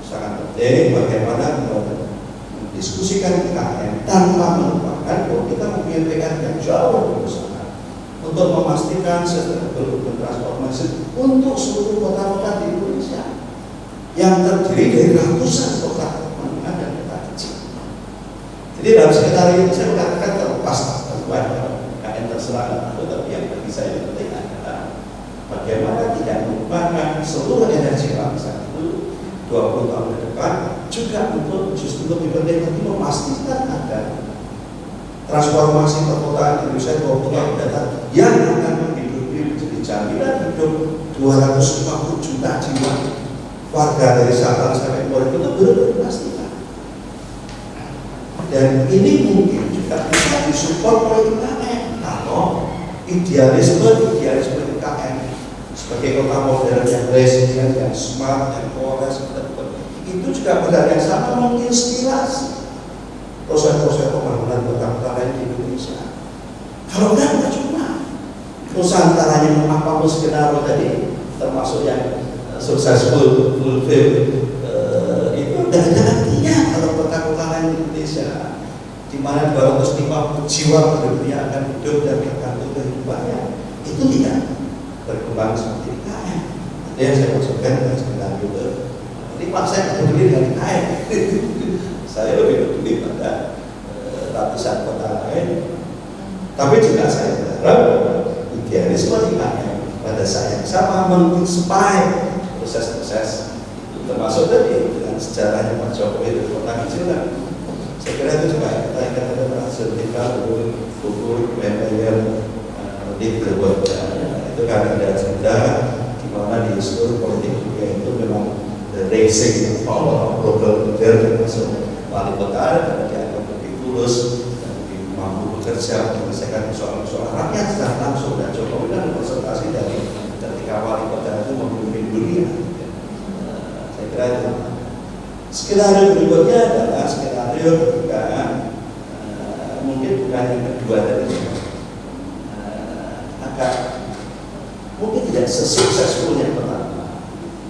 sangat penting bagaimana mendiskusikan IKN tanpa melupakan bahwa kita mempunyai PR yang jauh lebih besar untuk memastikan sustainable transformasi untuk seluruh kota-kota di Indonesia yang terdiri dari ratusan kota menengah dan kota kecil. Jadi dalam skenario ini saya mengatakan terlepas tentuan IKN terserah atau tapi yang bagi saya penting adalah bagaimana tidak melupakan seluruh energi bangsa itu 20 tahun ke depan juga untuk justru Justru lebih penting lagi memastikan ada transformasi perkotaan Indonesia 20 datang yang akan menghidupi menjadi jaminan hidup 250 juta jiwa warga dari Sabang sampai Merauke itu benar-benar dipastikan. Dan ini mungkin juga bisa disupport oleh IKN kalau idealisme IKN sebagai kota modern yang resilient, yang smart, yang polos, itu juga pada yang sama menginspirasi proses-proses pembangunan kota-kota lain di Indonesia. Kalau enggak cuma Nusantaranya apapun skenario tadi, termasuk yang successful, fulfill, itu udah ada artinya kalau kota-kota lain di Indonesia, di mana 250 jiwa penduduknya akan hidup dan tergantung kehidupannya, itu tidak berkembang seperti IKN. Itu yang saya maksudkan dengan skenario itu. Pak, saya peduli dengan IKN. Saya lebih peduli pada ratusan kota lain. Tapi juga saya berharap idealisme IKN pada saat yang sama menginspire proses-proses itu, termasuk tadi dengan sejarahnya Pak Jokowi di kota kecil kan. Saya kira itu juga kita ingat ada berhasil kita ukur MPR di Brebes. Itu kan ada cerita di mana di seluruh politik juga itu memang the racing power of global leader termasuk wali kota karena dianggap lebih tulus dan lebih mampu bekerja menyelesaikan persoalan-persoalan rakyat secara langsung, dan Jokowi kan representasi dari ketika wali kota itu memimpin dunia. Saya kira itu. Skenario berikutnya adalah skenario ketika mungkin bukan yang kedua tadi, agak mungkin tidak sesuksesful yang pertama,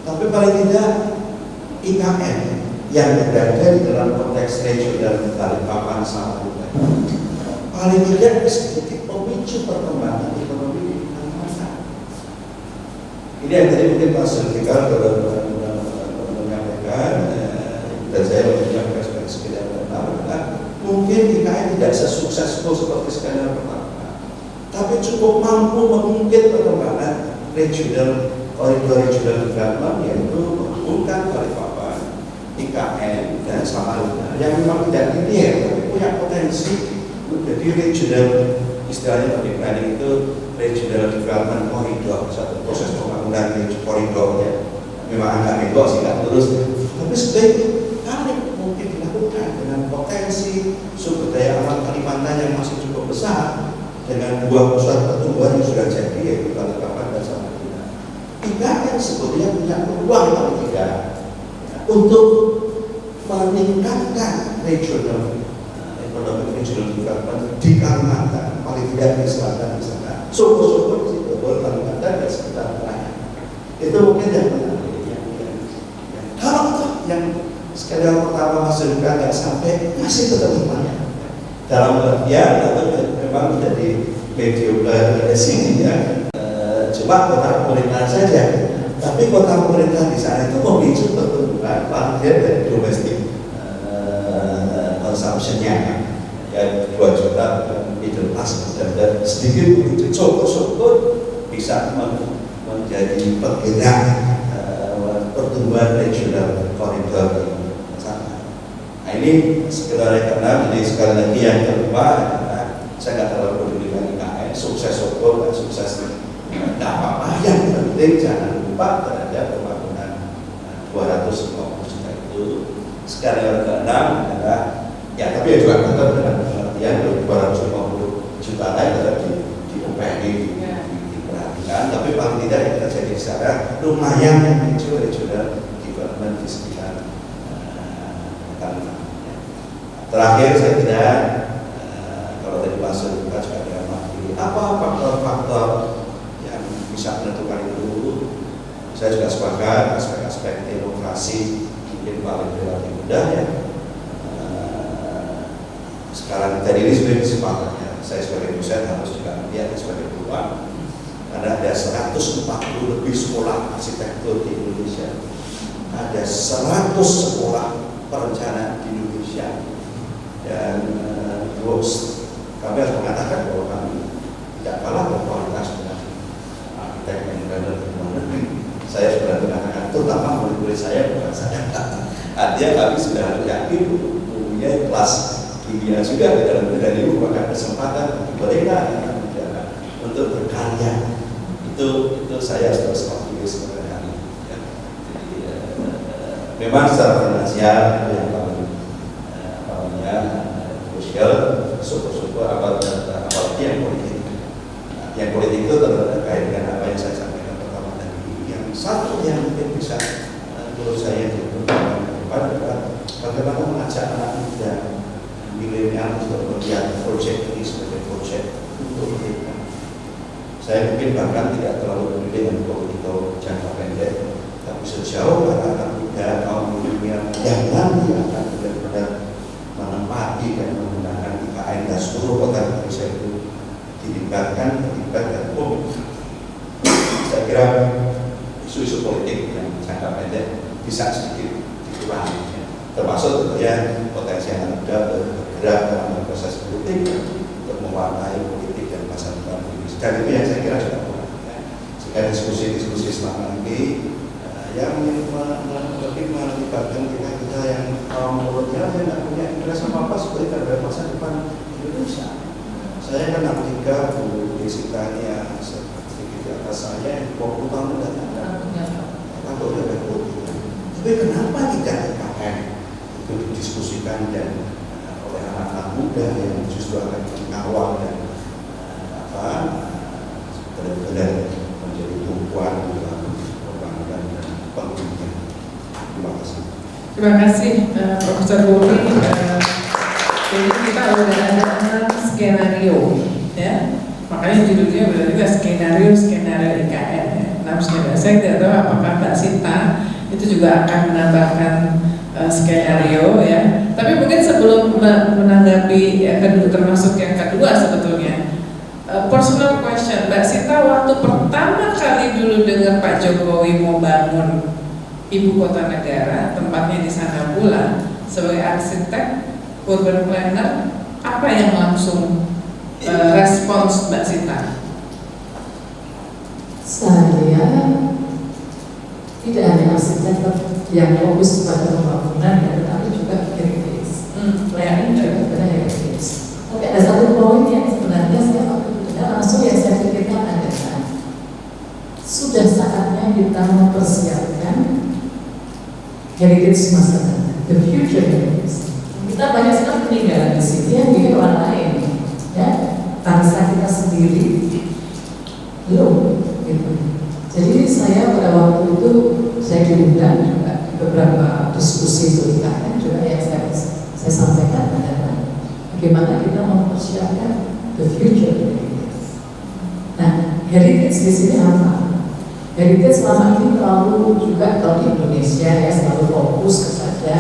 tapi paling tidak IKN yang berada di dalam konteks regional Balikpapan sama paling tidak sedikit pemicu perkembangan ekonomi di Kalimantan. Ini yang tadi mungkin Pak Zulfikar menyampaikan, dan saya menyampaikan sebagai skenario pertama, mungkin IKN tidak sesuksesful seperti skenario pertama, tapi cukup mampu mengungkit perkembangan regional, koridor regional development, yaitu menghubungkan Balikpapan, IKN, dan Samarinda yang memang tidak linear tapi punya potensi menjadi regional, istilahnya bagi planning itu regional development corridor, satu proses pembangunan koridornya memang agak mendok sih, nggak terus, tapi sebaiknya tarik mungkin dilakukan dengan potensi sumber daya alam Kalimantan yang masih cukup besar, dengan dua pusat pertumbuhan yang sudah jadi, yaitu Balikpapan dan Samarinda. IKN sebetulnya punya peluang paling tidak untuk meningkatkan regional ekonomi regional development di Kalimantan, paling tidak di selatan di sana, syukur-syukur di situ, Kalimantan dan sekitar lain. Itu mungkin yang menarik. Kalau yang skenario pertama masuk juga nggak sampai, masih tetap banyak. Dalam bagian atau memang menjadi mediocre dari sini ya, cuma kota pemerintahan saja. Tapi kota pemerintahan di sana itu memicu pertumbuhan paling dari domestik consumption-nya ya 2 juta middle class, dan sedikit begitu syukur-syukur bisa menjadi penggerak pertumbuhan regional koridor di sana. Nah ini skenario keenam. Jadi sekali lagi yang kedua adalah saya nggak terlalu peduli dengan IKN, sukses syukur dan sukses tidak apa-apa, yang penting jangan lupa terhadap pembangunan 250 juta itu. Skenario keenam adalah ya, tapi ya juga tetap dengan pengertian 250 juta lain tetap diperhatikan, tapi paling tidak yang terjadi secara lumayan memicu regional development di sekitar Kalimantan. Terakhir saya kira kalau tadi masuk kita juga diamati apa faktor-faktor yang bisa menentukan itu. Saya juga sepakat aspek-aspek demokrasi mungkin paling relatif mudah ya. Sekarang tadi ini sebagai kesempatan ya, saya sebagai dosen harus juga melihat sebagai peluang, karena ada 140 lebih sekolah arsitektur di Indonesia, ada 100 sekolah perencanaan di Indonesia, dan terus kami harus mengatakan bahwa kami tidak kalah berkualitas dengan arsitek yang berada di luar negeri. Saya sudah mengatakan, terutama murid-murid saya, bukan saya, artinya kami sudah yakin dunia kelas dunia juga dan ini merupakan kesempatan bagi mereka anak muda untuk berkarya. Itu saya terus optimis pada hari ini. Ya. Jadi memang secara finansial itu yang paling krusial. Syukur-syukur apalagi yang politik. Yang politik itu terkait dengan apa yang saya sampaikan pertama tadi. Yang satu yang mungkin bisa menurut saya diperlukan ke depan adalah bagaimana mengajak anak muda milenial untuk melihat proyek ini sebagai proyek untuk mereka. Saya mungkin bahkan tidak terlalu memilih untuk jangka pendek, tapi sejauh anak muda kaum milenial yang nanti akan benar-benar menempati dan menggunakan IKN dan seluruh kota Indonesia itu dilibatkan terlibat dan saya kira isu-isu politik yang jangka pendek bisa sedikit dikurangi, termasuk tentunya potensi anak muda bergerak dalam proses politik untuk mewarnai politik dan masa depan Indonesia. Dan itu yang saya kira juga kurang. Sehingga diskusi-diskusi selama ini yang lebih melibatkan kita yang kaum milenial yang tidak punya interest apa-apa seperti terhadap masa depan Indonesia. Saya kan anak 3, Bu Desita ini yang sedikit di atas saya, 20 tahun mendatang. Takut ada politik. Tapi kenapa tidak IKN itu didiskusikan dan oleh anak-anak muda yang justru akan mengawal dan benar-benar menjadi tumpuan dalam pembangunan dan pengembangan. Terima kasih. Terima kasih Profesor Bobi. Jadi kita udah ada 6 skenario, ya. Makanya judulnya berarti juga skenario IKN. Ya. 6 skenario. Saya tidak tahu apakah Mbak Sinta itu juga akan menambahkan skenario, ya. Tapi mungkin sebelum menanggapi yang kedua, termasuk yang kedua sebetulnya. Personal question, Mbak Sinta, waktu pertama kali dulu dengar Pak Jokowi mau bangun ibu kota negara, tempatnya di sana pula, sebagai arsitek, urban planner, apa yang langsung respons Mbak Sinta? Saya tidak hanya arsitek yang fokus pada pembangunan, tetapi juga heritage. Planning juga pada heritage. Tapi ada satu poin yang sebenarnya saya langsung yang saya pikirkan adalah sudah saatnya kita mempersiapkan heritage masa depan, the future heritage. Kita banyak sekali peninggalan di sini yang milik orang lain, ya, bangsa kita sendiri belum, gitu. Jadi saya pada waktu itu saya diundang juga beberapa diskusi itu IKN juga yang saya sampaikan adalah bagaimana kita mempersiapkan the future heritage. Nah, heritage di sini apa? Heritage selama ini terlalu juga kalau di Indonesia ya selalu fokus kepada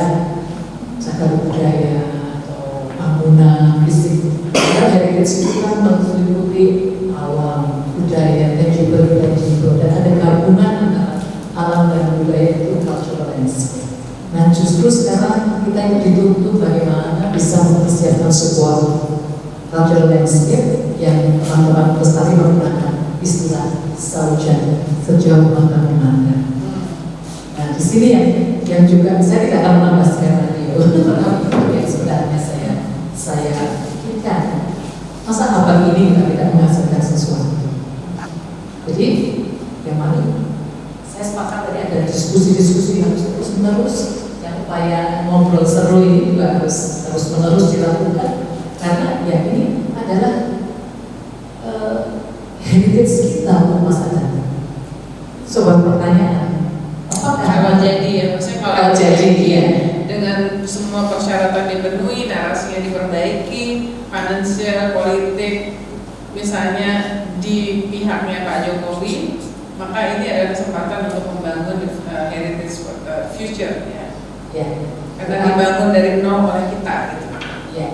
cagar budaya atau bangunan fisik. Karena heritage itu kan meliputi alam, budaya, tangible, dan ada gabungan antara alam dan budaya itu cultural landscape. Nah, justru sekarang kita ini dituntut bagaimana bisa mempersiapkan sebuah cultural landscape yang teman-teman pelestari menggunakan istilah saujan sejauh mata memandang. Nah, di sini yang juga saya tidak akan menambah skenario, tetapi itu yang sebenarnya saya pikirkan. Masa abang ini kita tidak menghasilkan sesuatu? Jadi, yang mana? Saya sepakat tadi ada diskusi-diskusi harus terus-menerus, yang upaya ngobrol seru ini juga harus terus-menerus dilakukan. Karena ya ini adalah heritage kita untuk masa depan. Sebuah pertanyaan, apakah Kalau jadi ya, maksudnya kalau jadi ya, dengan semua persyaratan dipenuhi, narasinya diperbaiki, finansial, politik, misalnya di pihaknya Pak Jokowi, maka ini adalah kesempatan untuk membangun heritage future, ya. ya. Karena dibangun dari nol oleh kita, gitu. Ya.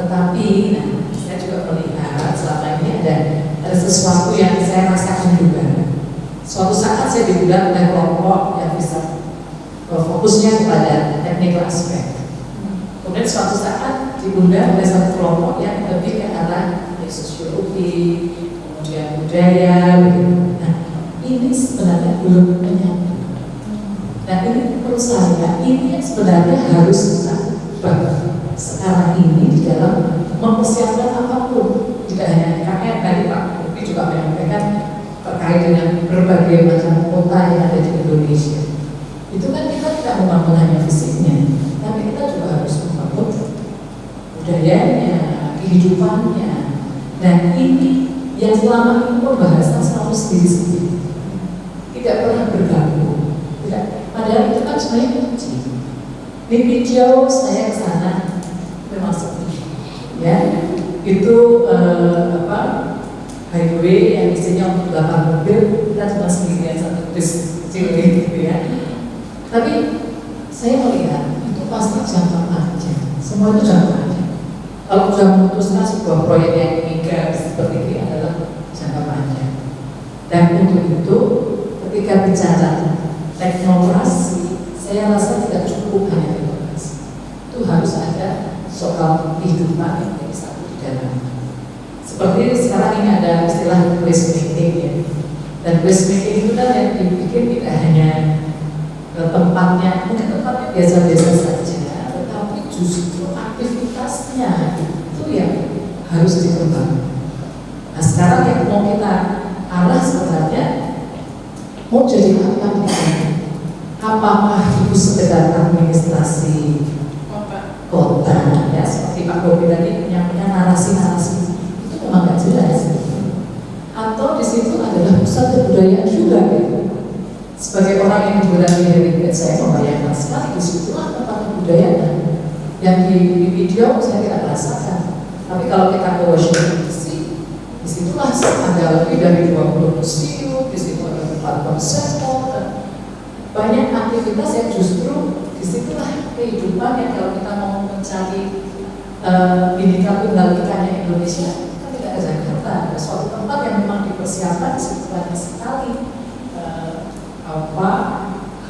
Tetapi, nah, saya juga melihat selama ini ada sesuatu yang saya rasakan juga. Suatu saat saya diundang oleh kelompok yang bisa fokusnya kepada technical aspek. Kemudian suatu saat diundang oleh satu kelompok yang lebih ke arah sosiologi, kemudian budaya. Nah, ini sebenarnya belum menyatu. Nah, ini menurut saya ini sebenarnya harus kita bangun. mempersiapkan apapun, tidak hanya IKN. Tadi Pak Bobi juga menyampaikan terkait dengan berbagai macam kota yang ada di Indonesia. Itu kan kita tidak membangun hanya fisiknya, tapi kita juga harus membangun budayanya, kehidupannya. Dan ini yang selama ini pembahasan selalu sendiri-sendiri, tidak pernah bergabung. Tidak. Padahal itu kan sebenarnya kunci. Mimpi jauh saya ke sana memang seperti ya. Itu highway yang isinya untuk 8 mobil, kita cuma sendirian satu bis kecil gitu ya. Tapi saya melihat itu pasti jangka panjang. Semua itu jangka panjang. Kalau sudah memutuskan sebuah proyek yang mega seperti ini adalah jangka panjang. Dan untuk itu, ketika bicara teknokrasi, saya rasa tidak cukup hanya teknokrasi. Itu harus ada soal kehidupan yang menjadi satu di dalam. Seperti sekarang ini ada istilah placemaking ya. Dan placemaking itu kan yang dibikin tidak hanya tempatnya, mungkin tempatnya biasa-biasa saja, tetapi justru aktivitasnya itu yang harus dikembangkan. Nah sekarang yang mau kita arah sebenarnya mau jadi apa nih? Apakah itu sekedar administrasi kota ya seperti Pak Bobi tadi punya narasi-narasi itu memang nggak jelas, atau di situ adalah pusat kebudayaan juga gitu. Sebagai orang yang berada di heritage, saya membayangkan sekali di situ tempat kebudayaan yang di video saya tidak merasakan. Tapi kalau kita ke Washington DC, disitulah ada lebih dari 20 museum, di situ ada tempat konser, banyak aktivitas yang justru disitulah kehidupan yang kalau kita mau mencari Bhinneka Tunggal Ikanya Indonesia, kita tidak ada Jakarta, ada suatu tempat yang memang dipersiapkan di situ banyak sekali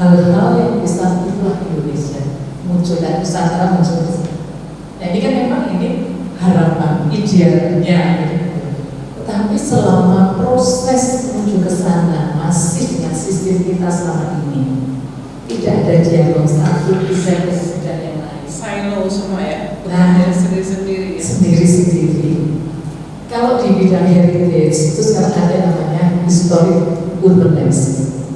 hal-hal yang bisa berubah Indonesia muncul dan Nusantara muncul. Nah ini kan memang ini harapan idealnya, tetapi selama proses menuju ke sana masih dengan sistem kita selama ini tidak ada dialog satu bisa dan yang lain. Silo semua ya, Nah, sendiri-sendiri ya. Sendiri-sendiri. Kalau di bidang heritage itu sekarang ada namanya historic urbanism,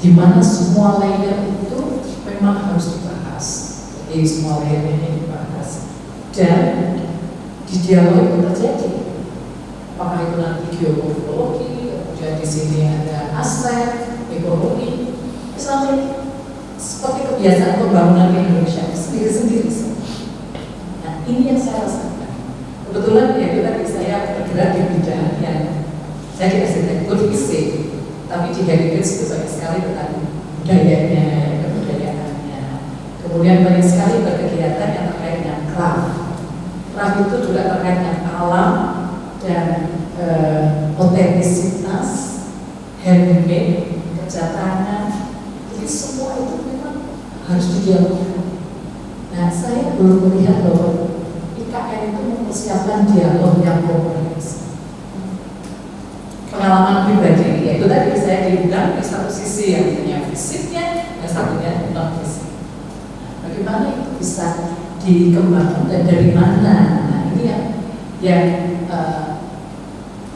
di mana semua layer itu memang harus dibahas. Jadi semua layer ini dibahas dan di dialog itu terjadi. Apakah itu nanti geomorfologi, kemudian di sini ada aset, ekonomi, misalnya seperti kebiasaan pembangunan di Indonesia sendiri-sendiri. Nah ini yang saya rasakan. Kebetulan ya itu tadi saya bergerak di bidang yang saya di arsitektur fisik, tapi di heritage itu banyak sekali tentang budayanya, kebudayaannya. Kemudian banyak sekali berkegiatan yang terkait dengan craft. Craft itu juga terkait dengan alam dan otentisitas, handmade, kerja tangan. Jadi semua itu memang harus didialogkan. Nah saya belum melihat bahwa IKN itu mempersiapkan dialog yang komprehensif. Pengalaman pribadi, yaitu tadi saya diundang di satu sisi yang punya fisiknya, yang satunya non fisik. Bagaimana itu bisa dikembangkan dan dari mana? Nah ini yang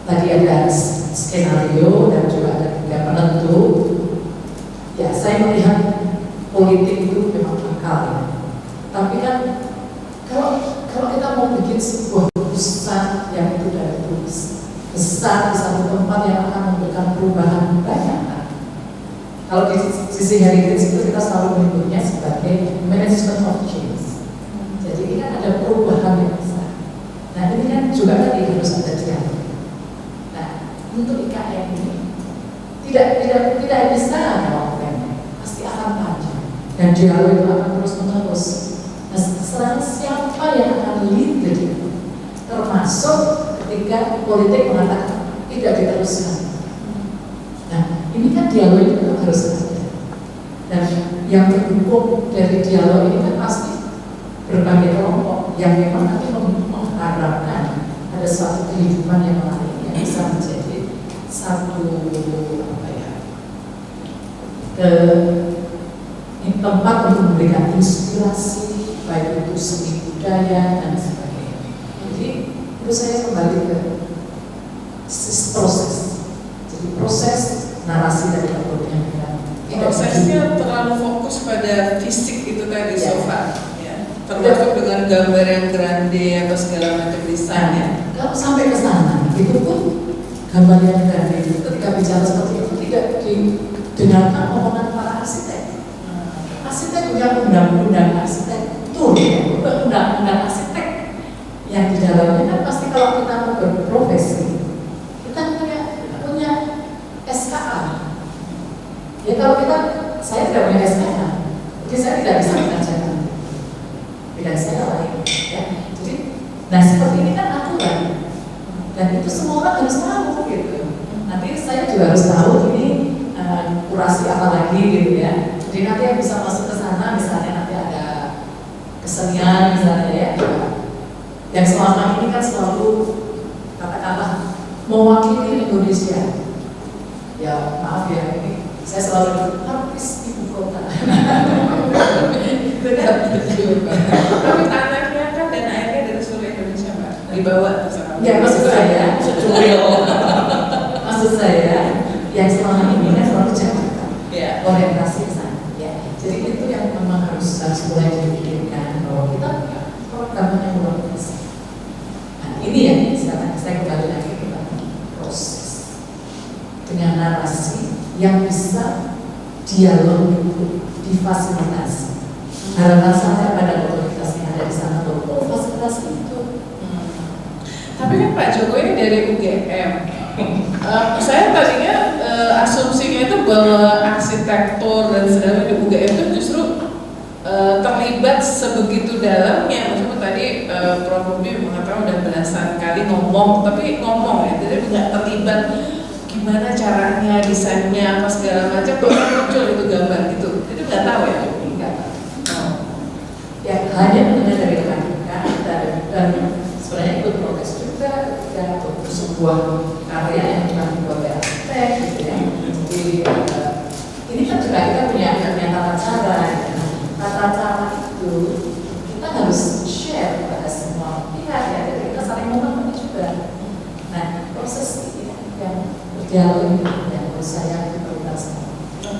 tadi ada skenario dan juga ada tiga penentu. Ya saya melihat politik itu memang akal ya. Tapi kan kalau kita mau bikin sebuah pusat yang itu dari besar di satu tempat yang akan memberikan perubahan banyak kan. Kalau di sisi heritage itu kita selalu menyebutnya sebagai management of change. Jadi ini kan ada perubahan yang besar. Nah ini kan juga tadi harus ada dialog. Nah untuk IKN ini tidak bisa waktunya, pasti akan panjang dan dialog itu akan terus menerus. Nah sekarang siapa yang akan lead itu, termasuk ketika politik mengatakan tidak diteruskan. Nah, ini kan dialog itu harus ada. Dan yang mendukung dari dialog ini kan pasti berbagai kelompok yang memang nanti mengharapkan ada suatu kehidupan yang lain yang bisa menjadi satu tempat untuk memberikan inspirasi baik itu seni budaya dan sebagainya. Jadi itu saya kembali ke proses. Jadi proses narasi dari yang kita prosesnya terlalu fokus pada fisik itu tadi Ya. sofa, ya. Termasuk dengan gambar yang grande atau segala macam desainnya. Kalau sampai ke sana, itu pun gambar yang grande itu ketika bicara seperti itu tidak didengarkan omongan para arsitek. Arsitek punya undang-undang arsitektur, ya, undang-undang arsitek yang di dalamnya kan pasti kalau kita mau berprofesi, kita punya SKA. Ya kalau saya tidak punya SKA, jadi saya tidak bisa mengerjakan bidang saya lain. Ya. Jadi, nah seperti ini kan aturan, dan itu semua orang harus tahu gitu. Nanti saya juga harus tahu ini kurasi apa lagi gitu ya. Jadi nanti yang bisa masuk ke sana, misalnya nanti ada kesenian misalnya ya, yang selama ini kan selalu katakanlah mewakili Indonesia. Ya maaf ya, ini saya selalu artis ibu kota. Itu kan betul. Tapi tanahnya kan dan airnya dari seluruh Indonesia, Mbak. Dibawa ke sana. Ya maksud saya, yang selama ini kan selalu Jakarta, Ya. orientasi ke sana. Ya, jadi itu yang memang harus mulai dipikirkan bahwa kita punya program yang luar biasa. Nah ini yang sekarang saya kembali lagi ke proses dengan narasi yang bisa dialog itu difasilitasi. Harapan saya pada otoritas yang ada di sana bahwa fasilitasi itu. Tapi kan Pak Jokowi ini dari UGM. Saya tadinya asumsinya itu bahwa arsitektur dan segala di UGM itu justru terlibat sebegitu dalamnya. Maksudnya tadi Prof. Budi mengatakan udah belasan kali ngomong, tapi ngomong ya, jadi nggak terlibat gimana caranya, desainnya, apa segala macam, baru muncul itu gambar gitu. Itu nggak tahu ya? Enggak. Ya hanya mendengar dari rekan-rekan dan sebenarnya ikut protes juga ya untuk sebuah karya yang dibuat oleh arsitek gitu ya. Jadi ini kan juga kita punya tata cara ya. Tata cara itu kita harus share kepada semua pihak ya, jadi kita saling memahami juga. Nah proses ini yang berdialog ini yang menurut saya prioritasnya.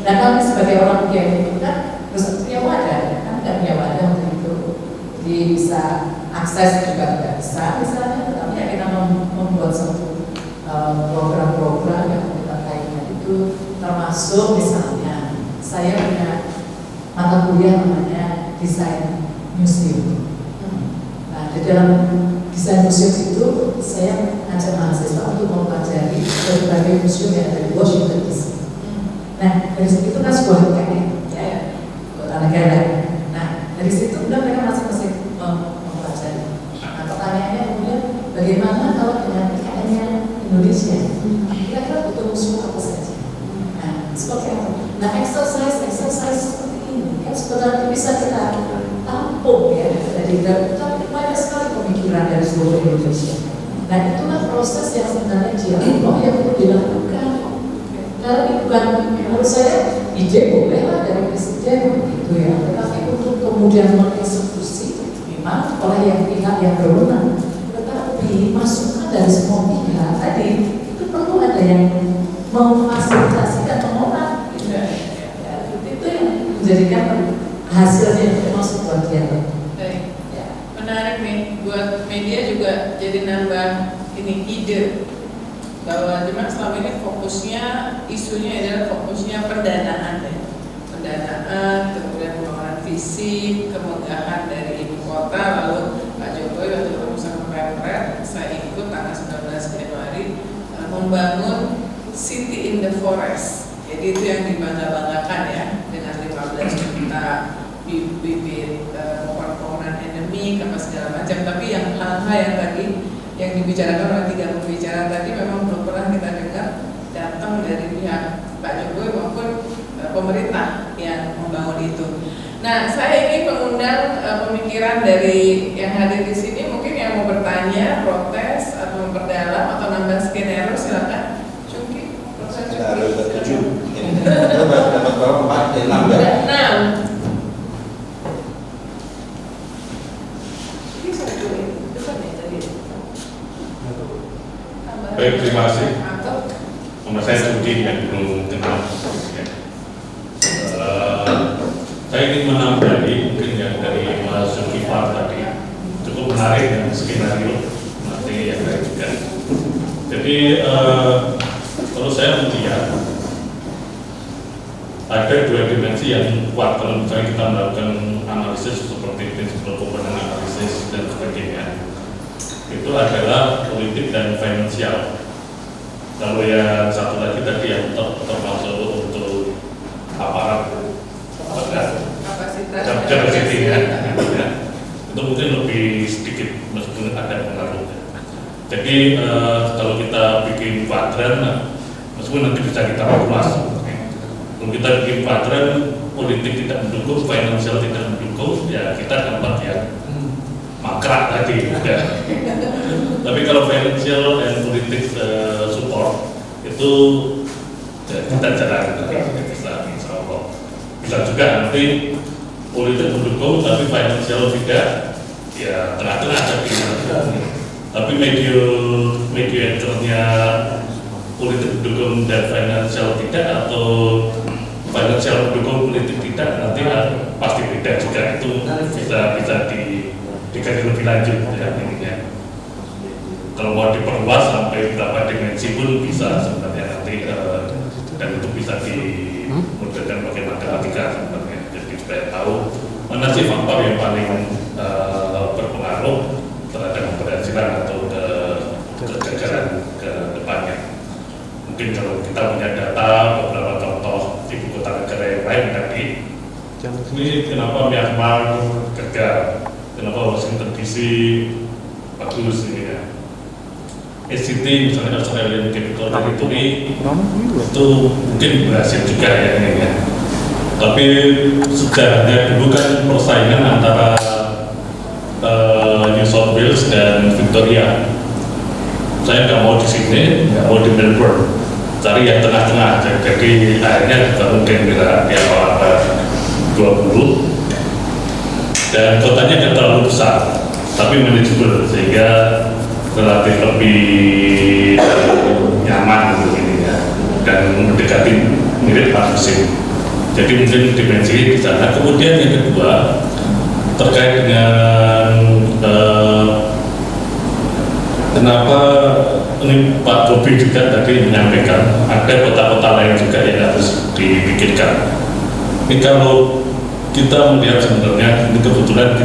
Dan kami sebagai orang yang itu kan harus punya wadah, kan tidak punya wadah untuk itu. Jadi bisa akses juga tidak bisa misalnya, tetapi ya kita membuat satu program-program yang kita kaitkan itu, termasuk misalnya saya punya mata kuliah namanya desain museum. Nah di dalam desain museum itu saya ngajak mahasiswa untuk mempelajari berbagai museum yang ada di Washington DC. Nah dari situ kan sebuah IKN ya, kota negara. Nah dari situ udah mereka masing-masing mempelajari. Nah pertanyaannya kemudian bagaimana kalau dengan IKN-nya Indonesia? Kira-kira butuh museum apa saja? Nah seperti apa? Nah exercise seperti ini kan sebenarnya bisa kita tampung ya dari tapi banyak sekali pemikiran dari seluruh Indonesia. Nah itulah proses yang sebenarnya dialog yang perlu dilakukan. Karena ini bukan menurut saya ide boleh lah dari presiden gitu ya, tetapi untuk kemudian mengeksekusi memang oleh yang pihak yang berwenang. Tetapi masukan dari semua pihak tadi itu perlu ada yang memfasilitasi dan mengolah. Gitu. Ya, itu yang menjadikan hasilnya itu memang sebuah dialog. Baik. Ya. Menarik nih buat media juga jadi nambah ini ide bahwa memang selama ini fokusnya isunya adalah fokusnya pendanaan ya. Pendanaan, kemudian pengelolaan visi, kemegahan dari ibu kota, lalu Pak Jokowi waktu ketemu sama Pemret, saya ikut tanggal 19 Januari membangun City in the Forest. Jadi itu yang dibangga-banggakan ya, dengan 15 juta bibit pohon-pohonan endemik apa segala macam. Tapi yang hal-hal yang tadi yang dibicarakan oleh 3 pembicara tadi memang belum pernah kita dengar datang dari pihak Pak Jokowi maupun pemerintah yang membangun itu. Nah, saya ingin mengundang pemikiran dari yang hadir di sini, mungkin yang mau bertanya, protes atau memperdalam atau nambah skenario silakan. Cungki, proses Kita Cungki. ada 7. Dapat berapa? 4 dari 6 ya? 6. Ini satu depan ya tadi. Baik, terima kasih. Atau Nama saya Budi yang belum kenal. Saya ingin menambahi mungkin yang dari Mas Zulkifli tadi, cukup menarik yang skenario nanti yang lain juga. Jadi kalau saya melihat ada dua dimensi yang kuat kalau misalnya kita melakukan analisis seperti principal component analisis dan sebagainya. Itu adalah politik dan finansial. Kalau yang satu lagi tadi yang termasuk untuk aparat kapasitasnya, itu mungkin lebih sedikit meskipun ada pengaruhnya. Jadi kalau kita bikin kuadran, meskipun nanti bisa kita ulas. Kalau kita bikin kuadran, politik tidak mendukung, finansial tidak mendukung, ya kita dapat ya mangkrak tadi. Ya. Tapi kalau financial dan politik support itu ya, kita jalan bisa insya Allah. Bisa juga nanti politik mendukung tapi financial tidak, ya tengah-tengah tapi. Tapi mediatornya politik mendukung dan financial tidak atau financial mendukung politik tidak nanti pasti beda juga, itu bisa dikaji lebih lanjut ya ininya. Kalau mau diperluas sampai berapa dimensi pun bisa sebenarnya nanti dan itu bisa dimudahkan pakai matematika sebenarnya. Jadi supaya tahu mana sih faktor yang paling berpengaruh terhadap keberhasilan atau kegagalan ke depannya. Mungkin kalau kita punya data beberapa contoh ibu kota negara yang lain tadi, ini kenapa Myanmar gagal, kenapa Washington DC bagus ini ya. ACT misalnya Australian Capital Territory itu mungkin berhasil juga ya ini ya. Tapi sejarahnya dulu kan persaingan antara New South Wales dan Victoria. Saya nggak mau di Sydney, nggak mau di Melbourne, cari yang tengah-tengah. Jadi akhirnya kita mungkin bila di awal 20 dan kotanya nggak terlalu besar, tapi manageable sehingga relatif lebih nyaman begini ya, dan mendekati mirip musim. Jadi mungkin dimensi di sana. Kemudian yang kedua terkait dengan kenapa ini Pak Bobi juga tadi menyampaikan ada kota-kota lain juga yang harus dipikirkan. Ini kalau kita melihat sebenarnya ini kebetulan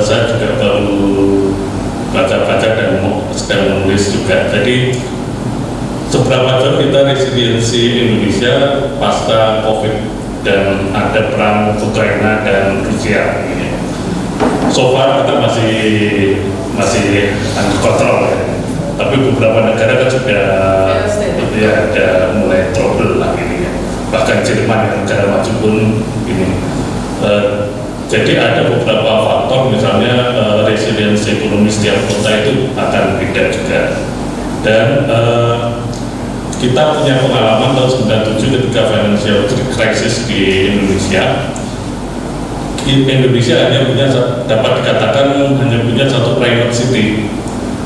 saya juga baru baca-baca dan sedang menulis juga. Jadi seberapa jauh kita resiliensi Indonesia pasca COVID dan ada perang Ukraina dan Rusia ini. So far kita masih under control ya. Tapi beberapa negara kan sudah ya ada mulai trouble lah ini ya. Bahkan Jerman yang negara maju pun ini. Jadi ada beberapa faktor, misalnya resiliensi ekonomi setiap kota itu akan beda juga. Dan kita punya pengalaman tahun 97 ketika financial crisis di Indonesia. Indonesia hanya punya, dapat dikatakan hanya punya satu private city,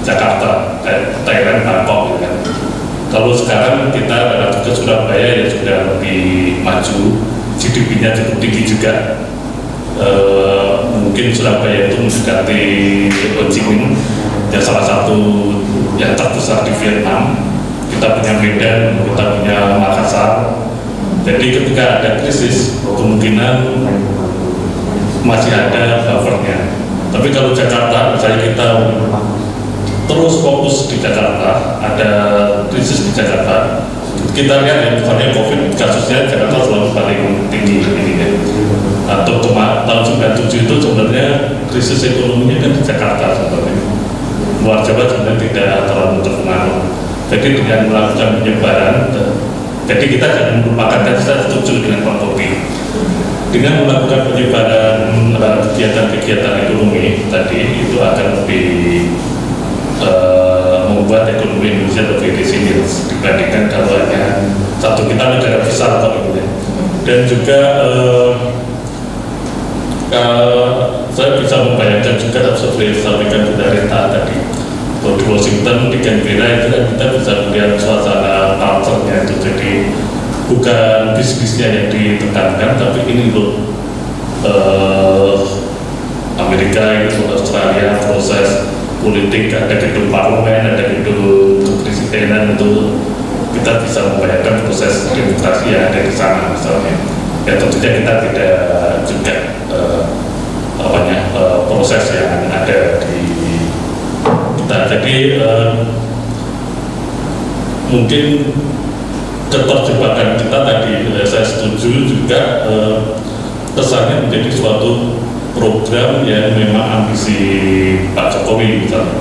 Jakarta, Thailand, Bangkok. Kan. Kalau sekarang kita adalah juga Surabaya yang sudah lebih maju, GDP-nya cukup tinggi juga. Mungkin Surabaya itu mendekati Ho Chi Minh yang salah satu yang terbesar di Vietnam. Kita punya Medan, kita punya Makassar. Jadi ketika ada krisis kemungkinan masih ada buffernya. Tapi kalau Jakarta misalnya kita terus fokus di Jakarta, ada krisis di Jakarta, kita lihat ya misalnya COVID kasusnya Jakarta selalu paling tinggi ini ya. Atau tahun 97 itu sebenarnya krisis ekonominya kan di Jakarta sebenarnya. Luar Jawa sebenarnya tidak terlalu terpengaruh. Jadi dengan melakukan penyebaran, jadi kita jangan melupakan, dan saya setuju dengan Pak Bobi. Dengan melakukan penyebaran kegiatan-kegiatan ekonomi tadi itu akan lebih membuat ekonomi Indonesia lebih resilient dibandingkan kalau hanya satu, kita negara besar atau ini. Dan juga saya bisa membayangkan juga seperti yang disampaikan Bu Darita tadi, Kalau di Washington, di Canberra itu kan kita bisa melihat suasana culture-nya itu. Jadi bukan bisnisnya yang ditekankan, tapi ini loh Amerika itu, Australia, proses politik, ada gedung parlemen, ada gedung kepresidenan, itu kita bisa membayangkan proses demokrasi yang ada di sana misalnya. Ya tentunya kita tidak juga proses yang ada di kita. Jadi mungkin keterjebakan kita tadi, saya setuju juga kesannya menjadi suatu program yang memang ambisi Pak Jokowi misalnya.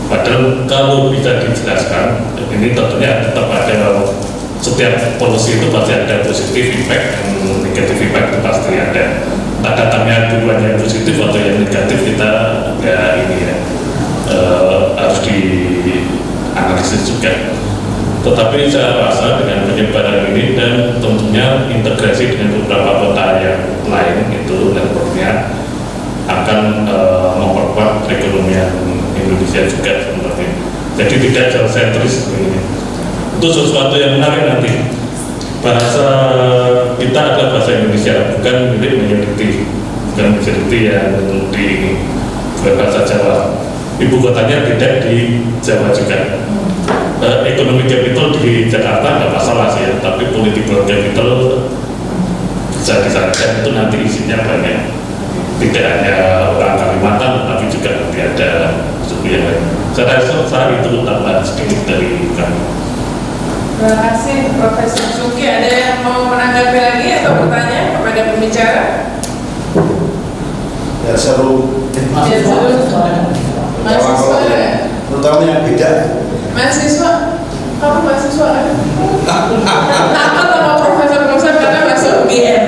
Padahal kalau bisa dijelaskan, ini tentunya tetap ada, setiap policy itu pasti ada positif impact dan negatif impact, itu pasti ada. Nah, datangnya duluan yang positif atau yang negatif kita nggak ini ya, harus dianalisis juga. Tetapi saya rasa dengan penyebaran ini dan tentunya integrasi dengan beberapa kota yang lain itu networknya akan memperkuat perekonomian Indonesia juga sebenarnya. Jadi tidak geosentris ini. Itu sesuatu yang menarik nanti. Bahasa kita adalah bahasa Indonesia, bukan milik minority, bukan majority yang di bahasa Jawa. Ibu kotanya tidak di Jawa juga. Ekonomi capital di Jakarta nggak masalah sih ya, tapi political capital bisa disarankan itu nanti isinya banyak, tidak hanya orang Kalimantan, tapi juga nanti ada suku yang lain. Saya rasa itu tambahan sedikit dari kami. Terima kasih Profesor Suki. Ada yang mau menanggapi lagi atau bertanya kepada pembicara? Ya seru. Mahasiswa ya? Terutama yang beda. Mahasiswa? Kamu mahasiswa kan? Takut sama profesor-profesor karena masuk UGM.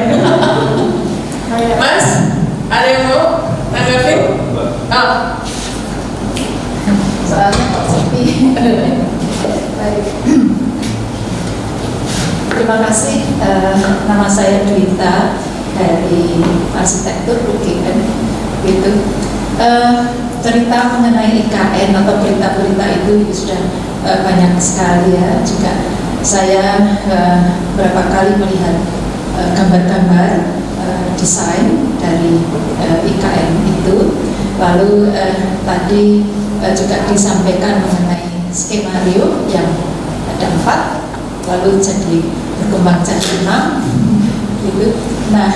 Mas, ada yang mau tanggapi? Oh. Soalnya kok sepi. Baik. Terima kasih. Nama saya Dwita dari Arsitektur UGM. Gitu. Cerita mengenai IKN atau berita-berita itu sudah banyak sekali ya. Juga saya beberapa kali melihat gambar-gambar desain dari IKN itu. Lalu tadi juga disampaikan mengenai skenario yang ada 4, lalu jadi berkembang jadi 6 gitu. Nah,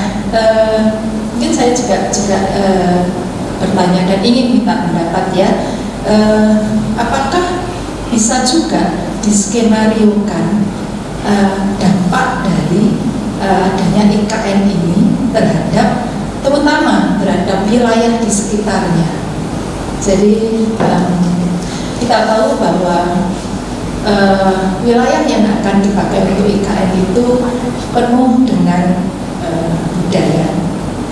mungkin saya juga bertanya dan ingin minta pendapat ya, apakah bisa juga diskenariokan dampak dari adanya IKN ini terhadap, terutama terhadap wilayah di sekitarnya. Jadi kita tahu bahwa wilayah yang akan dipakai untuk IKN itu penuh dengan budaya.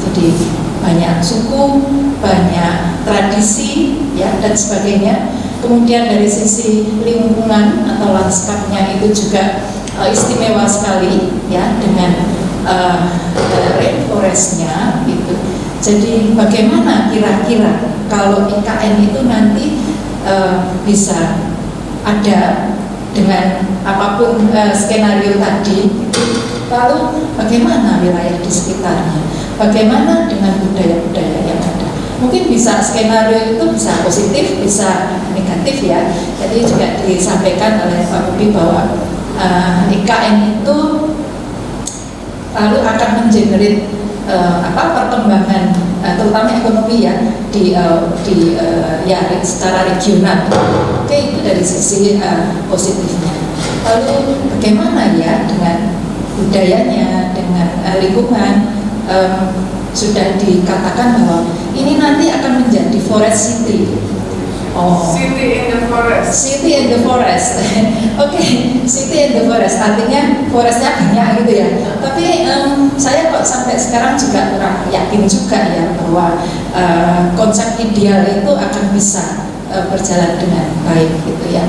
Jadi banyak suku, banyak tradisi, ya dan sebagainya. Kemudian dari sisi lingkungan atau lanskapnya itu juga istimewa sekali, ya dengan rainforestnya gitu. Jadi bagaimana kira-kira kalau IKN itu nanti bisa ada dengan apapun skenario tadi, lalu bagaimana wilayah di sekitarnya? Bagaimana dengan budaya-budaya yang ada? Mungkin bisa skenario itu bisa positif, bisa negatif ya. Jadi juga disampaikan oleh Pak Budi bahwa IKN itu lalu akan mengenerate perkembangan terutama ekonomi ya ya secara regional. Oke, itu dari sisi positifnya. Lalu bagaimana ya dengan budayanya, dengan lingkungan? Sudah dikatakan bahwa ini nanti akan menjadi forest city. City in the forest. City in the forest. Oke, city in the forest. Artinya forestnya banyak gitu ya. Tapi saya kok sampai sekarang juga kurang yakin juga ya bahwa konsep ideal itu akan bisa berjalan dengan baik gitu ya.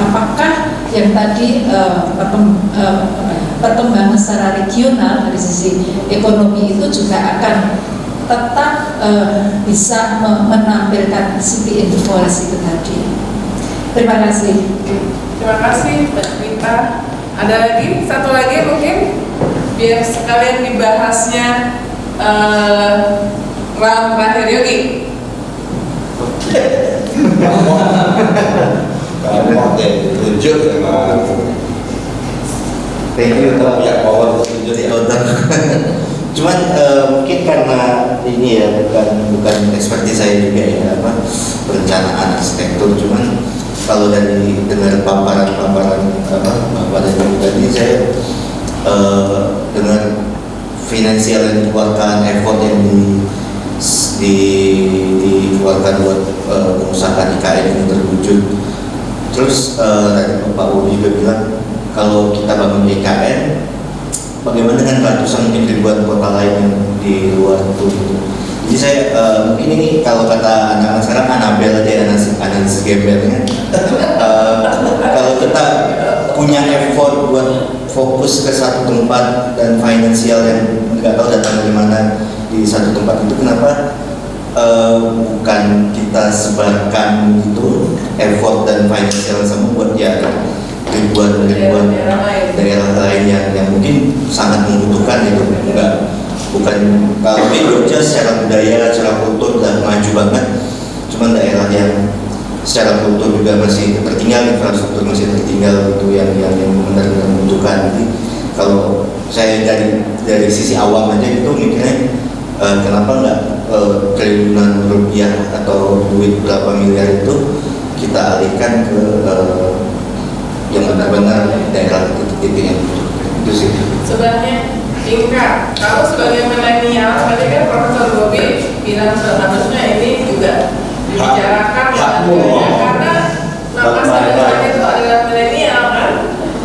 Apakah yang tadi perkembangan secara regional dari sisi ekonomi itu juga akan tetap bisa menampilkan city into forest itu tadi. Terima kasih. Terima kasih Mbak Rita. Ada lagi? Satu lagi mungkin biar sekalian dibahasnya round terakhir. Yogi. Tunjuk thank you untuk pihak power tunjuk di London. Cuman mungkin karena ini ya bukan ekspertis saya juga ya perencanaan arsitektur. Cuman kalau dari dengar paparan tadi saya dengar finansial yang dikeluarkan, effort yang dikeluarkan buat mengusahakan IKN ini terwujud. Terus tadi Pak Bobi juga bilang kalau kita bangun IKN, bagaimana dengan ratusan mungkin ribuan kota lain yang di luar itu gitu. Jadi saya mungkin ini kalau kata anak-anak sekarang Anabel aja analisis gembelnya. Kalau kita punya effort buat fokus ke satu tempat dan finansial yang nggak tahu datang dari mana di satu tempat itu, kenapa bukan kita sebarkan itu effort dan finansial sama buat ya ribuan daerah lain yang mungkin sangat membutuhkan itu. Bukan kalau di Jogja secara budaya, secara kultur udah maju banget, cuman daerah yang secara kultur juga masih tertinggal, infrastruktur masih tertinggal itu yang benar-benar membutuhkan. Jadi kalau saya dari sisi awam aja itu mikirnya kenapa nggak triliunan rupiah atau duit berapa miliar itu kita alihkan ke yang benar-benar daerah titik-titik yang itu sih. Sebenarnya Inka, kalau sebagai milenial, tadi kan Profesor Bobi bilang seharusnya ini juga dibicarakan karena masa depan itu adalah milenial kan.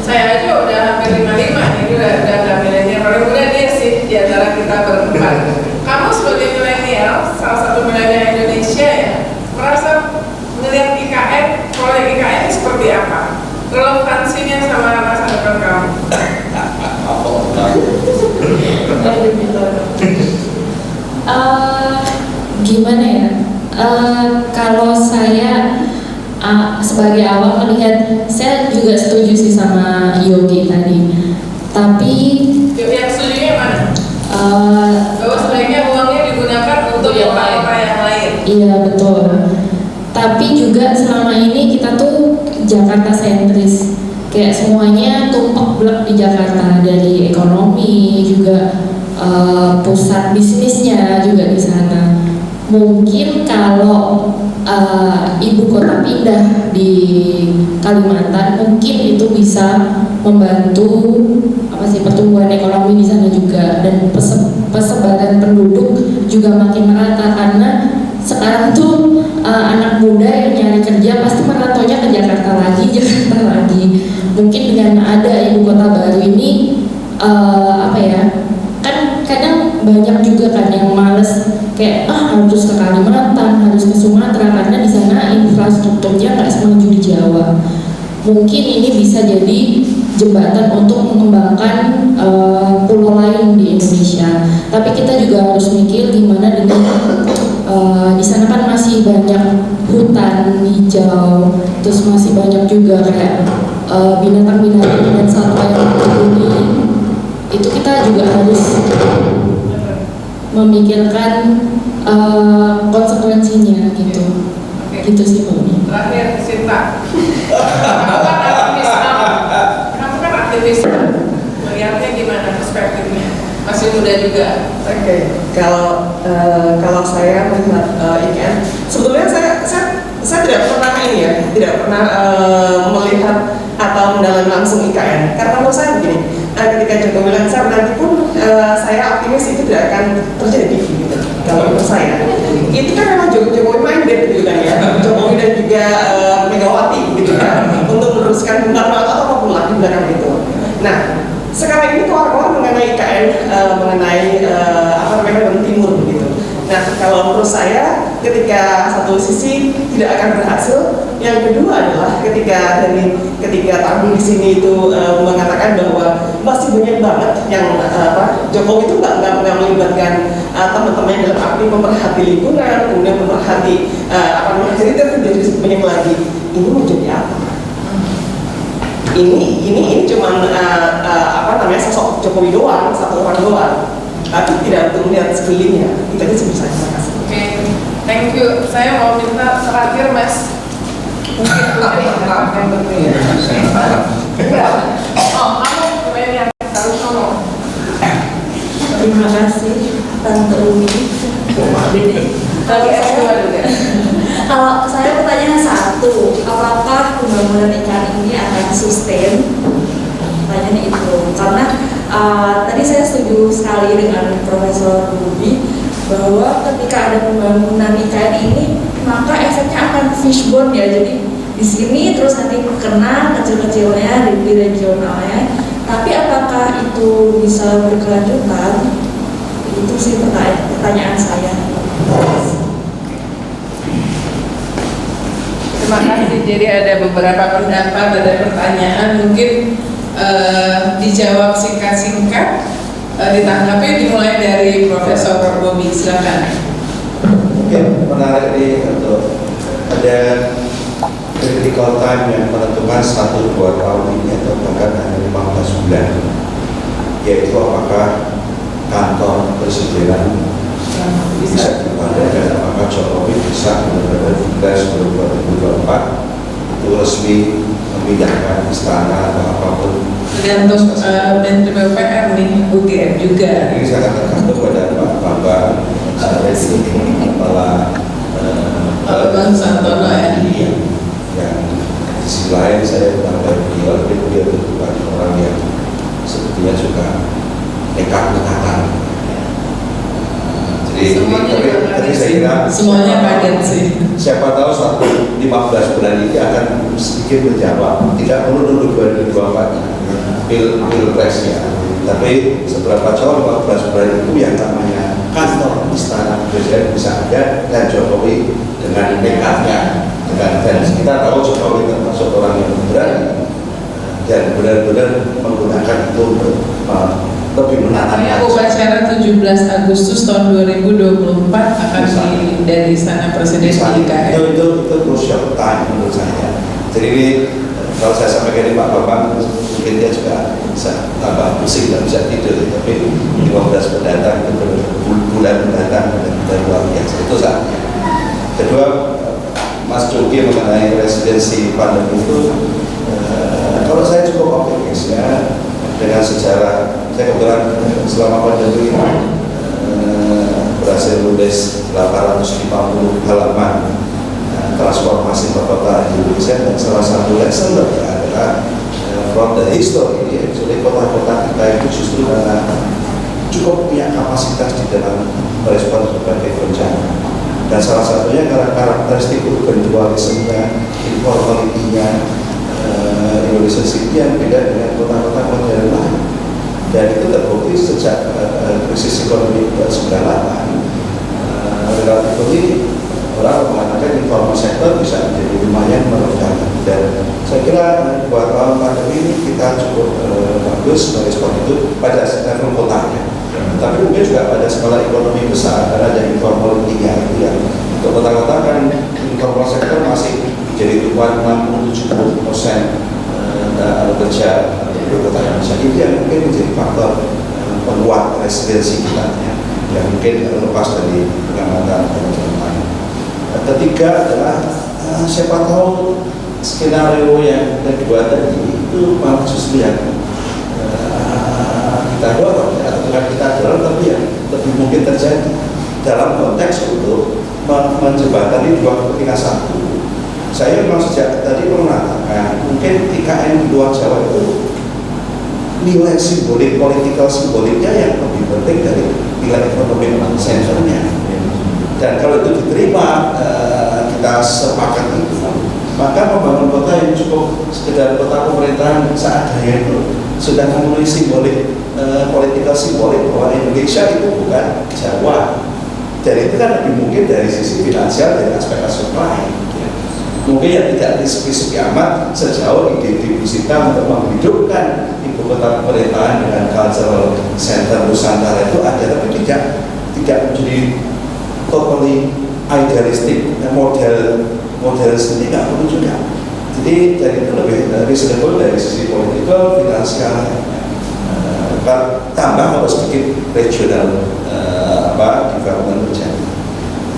Saya aja udah hampir 55, ini udah nggak milenial. Paling muda dia sih di antara kita berempat. Kamu sebagai milenial, salah satu milenial Indonesia ya, merasa melihat IKN, proyek IKN ini seperti apa? Relevansinya sama masa depan kamu? Gimana ya? Kalau saya sebagai awam melihat, saya juga setuju sih sama Yogi tadi. Tapi yang setujunya mana? Bahwa sebaiknya uangnya digunakan untuk apa yang lain. Iya betul. Tapi juga selama ini kita tuh Jakarta sentris, kayak semuanya tumpuk blek di Jakarta, dari ekonomi juga pusat bisnisnya juga di sana. Mungkin kalau ibu kota pindah di Kalimantan, mungkin itu bisa membantu pertumbuhan ekonomi di sana juga, dan persebaran penduduk juga makin merata, karena sekarang tuh anak muda yang nyari kerja pasti merantaunya ke Jakarta lagi. Mungkin dengan ada ibu kota baru ini kan kadang banyak juga kan yang males kayak harus ke Kalimantan, harus ke Sumatera, karena di sana infrastrukturnya nggak semaju di Jawa. Mungkin ini bisa jadi jembatan untuk mengembangkan pulau lain di Indonesia. Tapi kita juga harus mikir gimana dengan di sana kan masih banyak hutan hijau, terus masih banyak juga kayak binatang-binatang dan satwa yang dilindungi. Itu kita juga harus memikirkan konsekuensinya gitu. Gitu sih Mbak. Terakhir Sinta. Kamu kan aktivis. Melihatnya gimana perspektifnya? Masih muda juga. Oke. Kalau saya melihat IKN, sebetulnya saya tidak pernah tidak pernah melihat atau mendalami langsung IKN. Karena menurut saya begini, ketika Jokowi lancar nanti pun saya optimis itu tidak akan terjadi gitu. Kalau menurut saya, itu kan memang Jokowi minded gitu kan ya, Jokowi dan juga Megawati gitu kan, untuk meneruskan normal atau apapun lah di belakang itu. Nah, sekarang ini keluar mengenai IKN, mengenai Kalimantan Timur gitu. Nah, kalau menurut saya, ketika satu sisi tidak akan berhasil, yang kedua adalah ketika tamu di sini itu mengatakan bahwa pasti banyak banget yang Jokowi itu nggak melibatkan teman-teman dalam arti memperhati lingkungan, kemudian memperhati jadi itu menjadi banyak lagi. Ini mau jadi apa? Ini cuma sosok Jokowi doang, satu orang doang, tapi tidak untuk melihat sekelilingnya. Itu aja sebesar. Terima kasih. Oke, thank you. Saya mau minta terakhir Mas. Mungkin yang berbeda. Oh, kamu yang harus ngomong. Terima kasih Tante Umi. Kalau saya pertanyaan satu, apakah pembangunan ikan ini akan sustain? Pertanyaannya itu karena tadi saya setuju sekali dengan Profesor Ruby bahwa ketika ada pembangunan IKN ini maka efeknya akan fishbone ya, jadi di sini terus nanti kena kecil-kecilnya di regionalnya, tapi apakah itu bisa berkelanjutan? Itu sih pertanyaan saya. Terima kasih. Jadi ada beberapa pendapat, ada pertanyaan, mungkin dijawab singkat-singkat, ditanggapi dimulai dari Profesor Bobi, silakan. Mungkin menarik nih untuk ada critical time yang menentukan 1-2 tahun ini atau bahkan hanya 15 bulan, yaitu apakah kantor presidenan bisa dipakai dan apakah Jokowi bisa benar-benar Pilpres 2024 itu resmi memindahkan istana atau apapun. Tergantung Menteri PUPR nih, UGM juga. Ini sangat tergantung pada Pak Bambang kepala Bang Santono ya. Yang di sisi lain saya menganggap dia itu bukan orang yang sepertinya juga nekat-nekatan. Jadi saya kira semuanya kaget sih. Siapa tahu 15 bulan ini akan sedikit menjawab. Tidak perlu dulu 2024 Pilpresnya, tapi seberapa jauh 15 bulan itu yang namanya kantor istana presiden bisa ada, dan Jokowi dengan nekatnya, dan kita tahu Jokowi termasuk orang yang berani dan benar-benar menggunakan itu untuk lebih menatap. Upacara 17 Agustus tahun 2024 akan dari Istana Presiden di IKN. Itu crucial time menurut saya. Jadi ini kalau saya sampaikan di Pak Bambang, mungkin dia juga bisa tambah pusing dan bisa tidur. Tapi 15 mendatang itu bulan mendatang dan luar biasa. Itu saatnya. Kedua, Mas Jogi mengenai residensi pandemi itu, kalau saya cukup optimis ya dengan sejarah. Saya kebetulan selama pandemi berhasil menulis 850 halaman transformasi kota di Indonesia, dan salah satu lesson adalah from the history, jadi kota-kota kita itu justru karena cukup punya kapasitas di dalam merespon berbagai bencana, dan salah satunya karena karakteristik urbanisme-nya, informality-nya, Indonesia City yang beda dengan kota-kota modern lain. Dan itu terbukti sejak krisis ekonomi 98. Relatif ini orang mengatakan informal sektor bisa menjadi lumayan meredam, dan saya kira 2 tahun pandemi ini kita cukup bagus merespon itu pada level kotanya. Tapi mungkin juga pada skala ekonomi besar, karena ada informality-nya itu yang untuk kota-kota kan informal sektor masih jadi tuan 60-70% kerja di kota Indonesia. Itu yang mungkin menjadi faktor penguat residensi kita yang mungkin lepas dari pengamatan teman-teman. Ketiga adalah siapa tahu skenario yang kedua tadi itu malah justru yang kita dorong atau bukan kita dorong, tapi yang lebih mungkin terjadi dalam konteks untuk menjembatani dua kepentingan satu. Saya memang sejak tadi mengatakan mungkin IKN di luar Jawa itu nilai simbolik, politikal simboliknya yang lebih penting dari nilai ekonomi sensornya. Dan kalau itu diterima, kita sepakat itu, maka membangun kota yang cukup sekedar kota pemerintahan seadanya itu sudah memenuhi simbolik, politikal simbolik bahwa Indonesia itu bukan Jawa. Dan itu kan lebih mungkin dari sisi finansial, dari aspek lain. mungkin ya tidak sepi-sepi amat sejauh ide Bu Sita untuk menghidupkan ibu kota pemerintahan dengan cultural center Nusantara itu ada, tapi tidak menjadi totally idealistik, model sendiri nggak perlu juga. Jadi dari itu lebih reasonable dari sisi politikal, finansial, tambah kalau sedikit regional development terjadi.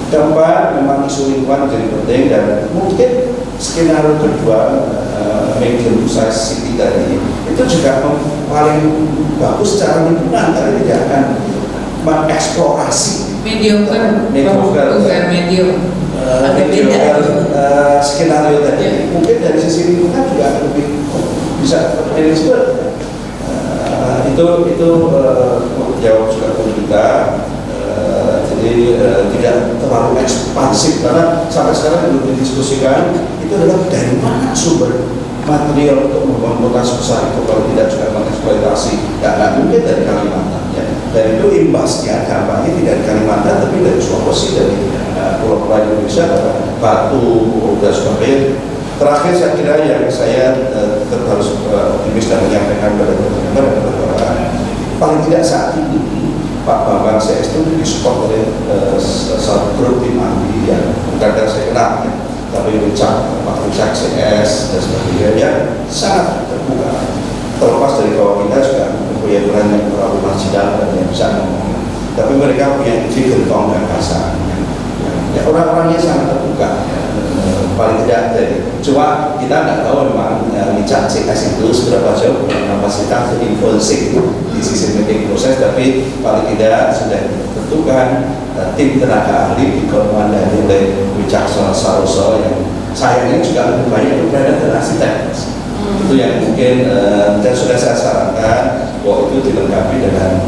Keempat, memang isu lingkungan jadi penting, dan mungkin skenario kedua medium size city tadi itu juga paling bagus secara lingkungan, karena tidak akan mengeksplorasi medium skenario tadi. Mungkin dari sisi lingkungan juga akan lebih bisa manajemen. Itu jawab juga pun kita. Jadi tidak terlalu ekspansif, karena sampai sekarang belum didiskusikan itu adalah dari mana sumber material untuk membangun kota sebesar itu kalau tidak juga mengeksploitasi. Nggak mungkin dari Kalimantan ya. Dan itu imbasnya, dampaknya tidak dari Kalimantan tapi dari Sulawesi, dari pulau-pulau Indonesia, Batu dan sebagainya. Terakhir saya kira yang saya tetap harus optimis dan menyampaikan pada teman-teman adalah paling tidak saat ini Pak Bambang CS itu disupport oleh satu grup tim ahli yang bukan saya kenal ya, tapi Pak Richard CS dan sebagainya yang sangat terbuka. Terlepas dari bahwa kita juga mempunyai banyak para marginal dan yang bisa ngomong, tapi mereka punya ide gentong dan kasar. Ya, orang-orangnya sangat terbuka. Paling tidak dari, cuma kita nggak tahu memang Richard CS itu seberapa jauh kapasitas influencing di sisi meeting proses, tapi paling tidak sudah ditentukan tim tenaga ahli dikomandoi oleh Richard Saroso yang sayangnya juga lebih banyak berada dan arsitek. Itu yang mungkin dan sudah saya sarankan bahwa itu dilengkapi dengan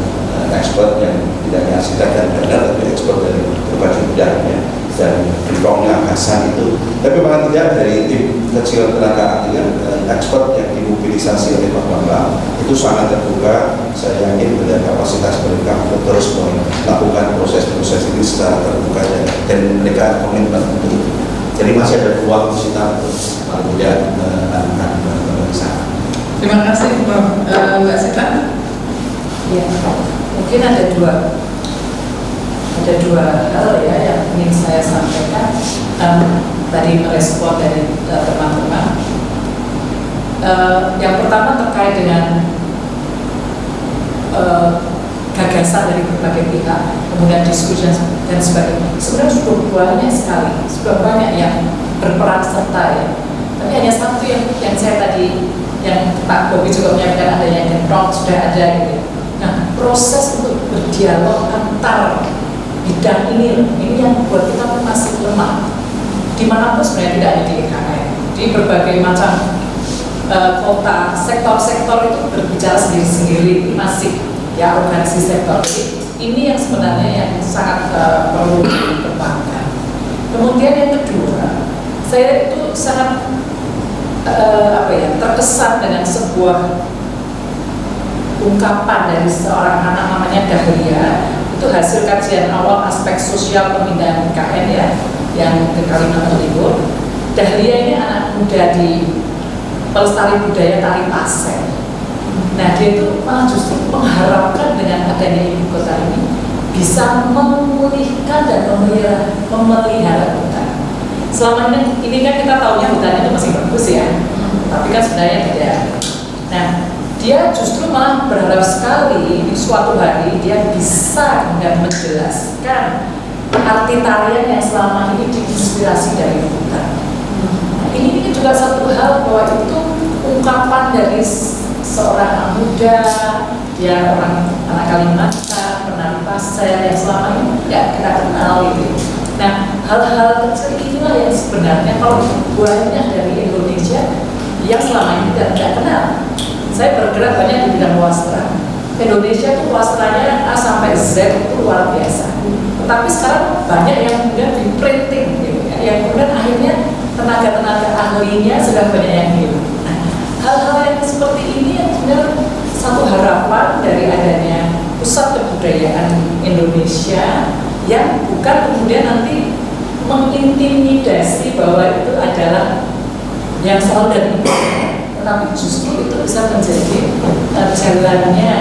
expert yang tidak hanya arsitek dan benar, tapi expert dari berbagai bidangnya dan dipongnya Hasan itu. Tapi paling tidak dari tim kecil tenaga ahli expert yang dimobilisasi oleh Pak Bambang itu sangat terbuka. Saya yakin dengan kapasitas mereka untuk terus melakukan proses-proses ini secara terbuka dan mereka komitmen untuk itu. Jadi masih ada peluang kita untuk paling tidak melakukan pemeriksaan. Terima kasih Mbak Sita. Ya, mungkin ada dua hal ya yang ingin saya sampaikan. Tadi merespon dari teman-teman. Yang pertama terkait dengan gagasan dari berbagai pihak, kemudian diskusi dan sebagainya. Sebenarnya sudah banyak sekali, sudah banyak yang berperan serta ya. Tapi hanya satu yang saya tadi, yang Pak Bobi juga menyampaikan ada yang sudah ada gitu. Nah, proses untuk berdialog antar bidang ini yang buat kita masih lemah. Dimanapun sebenarnya tidak ada di IKN, di berbagai macam kota, sektor-sektor itu berbicara sendiri-sendiri masih ya organisasi sektor. Jadi ini yang sebenarnya yang sangat perlu dikembangkan. Kemudian yang kedua, saya itu sangat terkesan dengan sebuah ungkapan dari seorang anak namanya Dahlia. Itu hasil kajian awal aspek sosial pemindahan IKN ya, yang ke Kalimantan Timur. Dahlia ini anak muda di pelestari budaya tari Pasir. Nah, dia itu malah justru mengharapkan dengan adanya ibu kota ini bisa memulihkan dan memelihara hutan. Selama ini kan kita tahunya hutan itu masih bagus ya, tapi kan sebenarnya tidak. Nah, dia justru malah berharap sekali di suatu hari dia bisa menjelaskan arti tarian yang selama ini diinspirasi dari hutan. Nah, ini juga satu hal bahwa itu ungkapan dari seorang anak muda, dia orang anak Kalimantan, penari Pasir yang selama ini tidak kita kenal gitu. Nah, hal-hal kecil inilah yang sebenarnya kalau banyak dari Indonesia yang selama ini tidak kenal. Saya bergerak banyak di bidang wastra. Indonesia itu wastranya A sampai Z itu luar biasa. Tetapi sekarang banyak yang kemudian di printing, gitu ya, yang kemudian akhirnya tenaga-tenaga ahlinya sudah banyak yang hilang. Nah, hal-hal yang seperti ini yang sebenarnya satu harapan dari adanya pusat kebudayaan Indonesia yang bukan kemudian nanti mengintimidasi bahwa itu adalah yang selalu dan tetapi justru itu bisa menjadi jalannya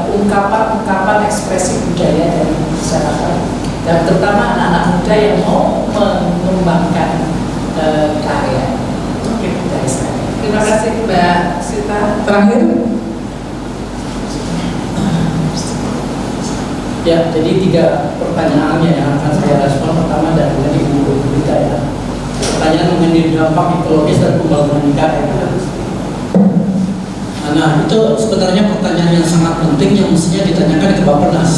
ungkapan-ungkapan ekspresi budaya dari masyarakat, dan terutama anak-anak muda yang mau mengembangkan karya budaya saya. Terima kasih Mbak Sita. Terakhir. Ya, jadi 3 pertanyaannya yang akan saya respon. Pertama dari Ibu Rita ya. Pertanyaan mengenai dampak ekologis dan pembangunan IKN. Nah, itu sebenarnya pertanyaan yang sangat penting yang mestinya ditanyakan ke Bappenas,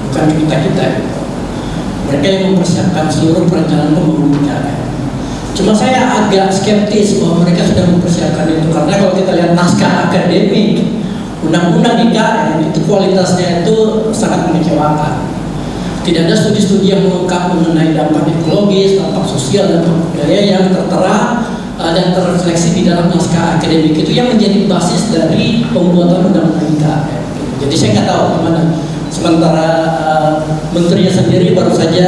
bukan kita-kita. Mereka yang mempersiapkan seluruh perencanaan pembangunan IKN. Cuma saya agak skeptis bahwa mereka sudah mempersiapkan itu, karena kalau kita lihat naskah akademik undang-undang IKN itu kualitasnya itu sangat mengecewakan. Tidak ada studi-studi yang mengungkap mengenai dampak ekologis, dampak sosial, dan budaya yang tertera dan terrefleksi di dalam naskah akademik itu yang menjadi basis dari pembuatan undang-undang IKN. Jadi saya nggak tahu gimana. Sementara menterinya sendiri baru saja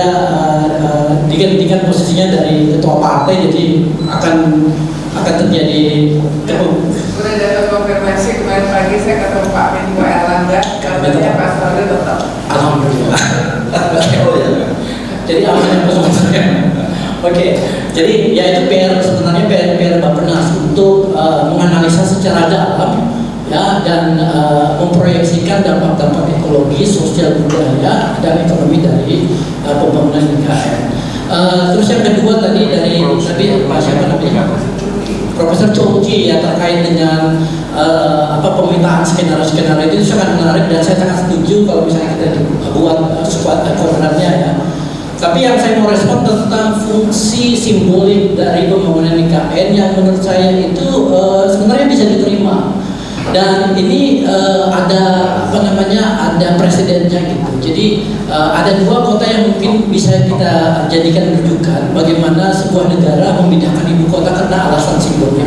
digantikan posisinya dari ketua partai, jadi akan terjadi Sudah dapat konfirmasi kemarin pagi saya ketemu Pak Menko Erlangga, katanya Pak Sarul tetap. Alhamdulillah. Jadi amannya posisi saya. Oke, jadi ya itu sebenarnya PR Bappenas untuk menganalisa secara dalam ya, dan memproyeksikan dampak-dampak ekologis, sosial, budaya, dan ekonomi dari pembangunan IKN. Terus yang kedua tadi dari siapa namanya? Profesor Chongqi ya, terkait dengan pemetaan skenario-skenario itu sangat menarik, dan saya sangat setuju kalau misalnya kita buat koordinatnya ya. Tapi yang saya mau respon tentang fungsi simbolik dari pembangunan IKN yang menurut saya itu sebenarnya bisa diterima. Dan ini ada presidennya gitu. Jadi ada 2 kota yang mungkin bisa kita jadikan rujukan bagaimana sebuah negara memindahkan ibu kota karena alasan simbolnya.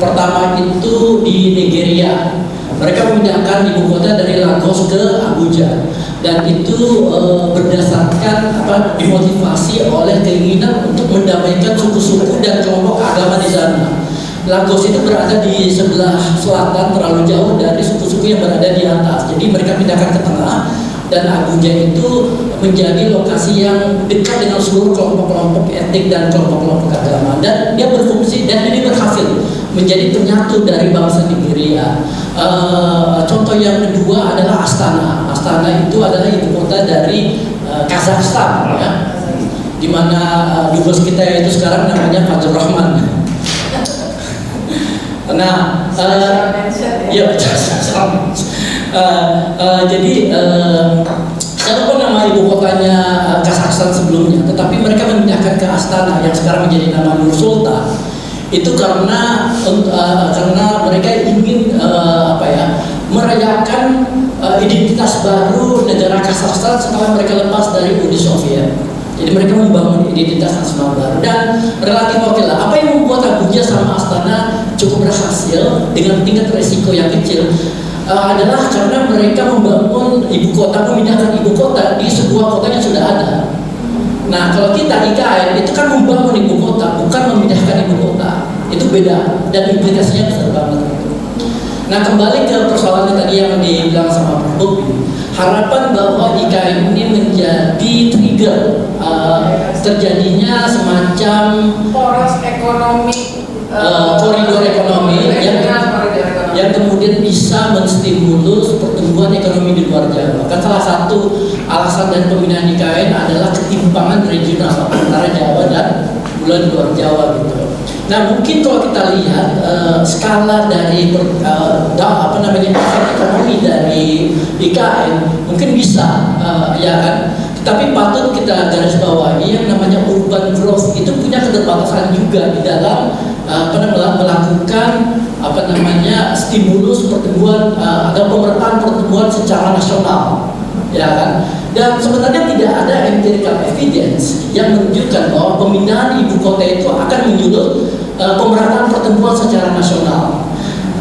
Pertama itu di Nigeria, mereka memindahkan ibu kota dari Lagos ke Abuja, dan itu berdasarkan dimotivasi oleh keinginan untuk mendamaikan suku-suku dan kelompok agama di sana. Lagos itu berada di sebelah selatan, terlalu jauh dari suku-suku yang berada di atas. Jadi mereka pindahkan ke tengah, dan Abuja itu menjadi lokasi yang dekat dengan seluruh kelompok-kelompok etnik dan kelompok-kelompok agama. Dan dia berfungsi, dan ini berhasil menjadi penyatu dari bangsa Nigeria. Contoh yang kedua adalah Astana. Astana itu adalah ibu kota dari Kazakhstan, ya, di mana dubes kita itu sekarang namanya Fadzul Rahman. Nah, ya jadi saya lupa nama ibu kotanya Kazakhstan sebelumnya, tetapi mereka memindahkan ke Astana yang sekarang menjadi nama Nur Sultan. Itu karena mereka ingin merayakan identitas baru negara Kazakhstan setelah mereka lepas dari Uni Soviet. Jadi mereka membangun identitas nasional baru, dan relatif oke lah. Apa yang membuat Abuja sama Astana cukup berhasil dengan tingkat resiko yang kecil adalah karena mereka membangun memindahkan ibu kota di sebuah kota yang sudah ada. Nah, kalau kita IKN itu kan membangun ibu kota, bukan memindahkan ibu kota. Itu beda, dan implikasinya besar banget. Nah, kembali ke persoalan tadi yang dibilang sama Prof. Bobi, harapan bahwa IKN ini menjadi trigger terjadinya semacam poros ekonomi, koridor ekonomi yang kemudian bisa menstimulus pertumbuhan ekonomi di luar Jawa. Kan salah satu alasan dari pemindahan IKN adalah ketimpangan regional antara Jawa dan di luar Jawa gitu. Nah, mungkin kalau kita lihat skala dari ekonomi dari IKN mungkin bisa ya kan. Tapi patut kita garis bawahi yang namanya urban growth itu punya keterbatasan juga di dalam melakukan stimulus pertumbuhan atau pemerataan pertumbuhan secara nasional, ya kan. Dan sebenarnya tidak ada empirical evidence yang menunjukkan bahwa pemindahan ibu kota itu akan menyulut pemerataan pertumbuhan secara nasional.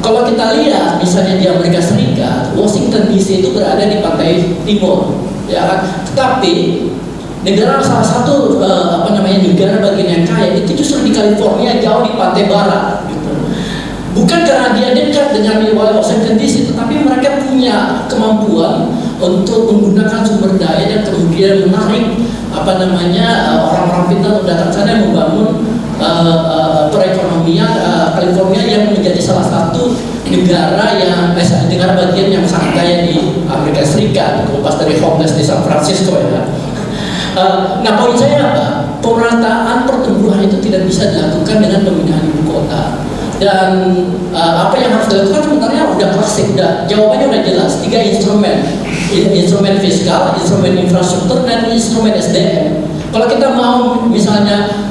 Kalau kita lihat misalnya di Amerika Serikat, Washington DC itu berada di pantai timur, ya kan. Tetapi Negara salah satu negara bagian yang kaya itu justru di California, jauh di pantai barat gitu. Bukan karena dia dekat dengan Washington DC, tetapi mereka punya kemampuan untuk menggunakan sumber daya dan kemudian menarik orang-orang pintar untuk datang sana membangun perekonomian California yang menjadi salah satu negara bagian yang sangat kaya di Amerika Serikat, lepas dari homeless di San Francisco ya. Nah, poin saya apa? Pemerataan pertumbuhan itu tidak bisa dilakukan dengan pemindahan ibu kota. Dan apa yang harus dilakukan sebenarnya udah klasik, jawabannya udah jelas. 3 instrumen fiskal, instrumen infrastruktur, dan instrumen SDM. Kalau kita mau misalnya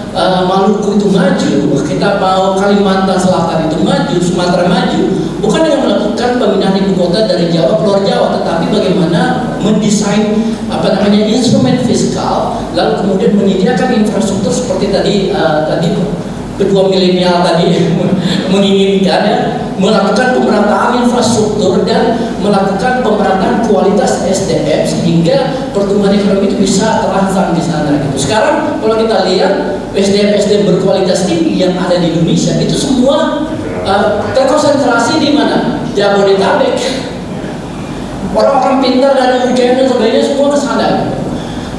Maluku itu maju, kita mau Kalimantan Selatan itu maju, Sumatera maju, bukan dengan melakukan pemindahan ibu kota dari Jawa keluar Jawa, tetapi bagaimana mendesain instrumen fiskal, lalu kemudian menyediakan infrastruktur seperti tadi kedua milenial tadi menginginkan ya, melakukan pemerataan infrastruktur dan melakukan pemerataan kualitas SDM sehingga pertumbuhan ekonomi itu bisa terangsang di sana gitu. Sekarang kalau kita lihat SDM berkualitas tinggi yang ada di Indonesia itu semua terkonsentrasi di mana? Jabodetabek. Orang-orang pintar dari UGM dan sebagainya semua ke sana.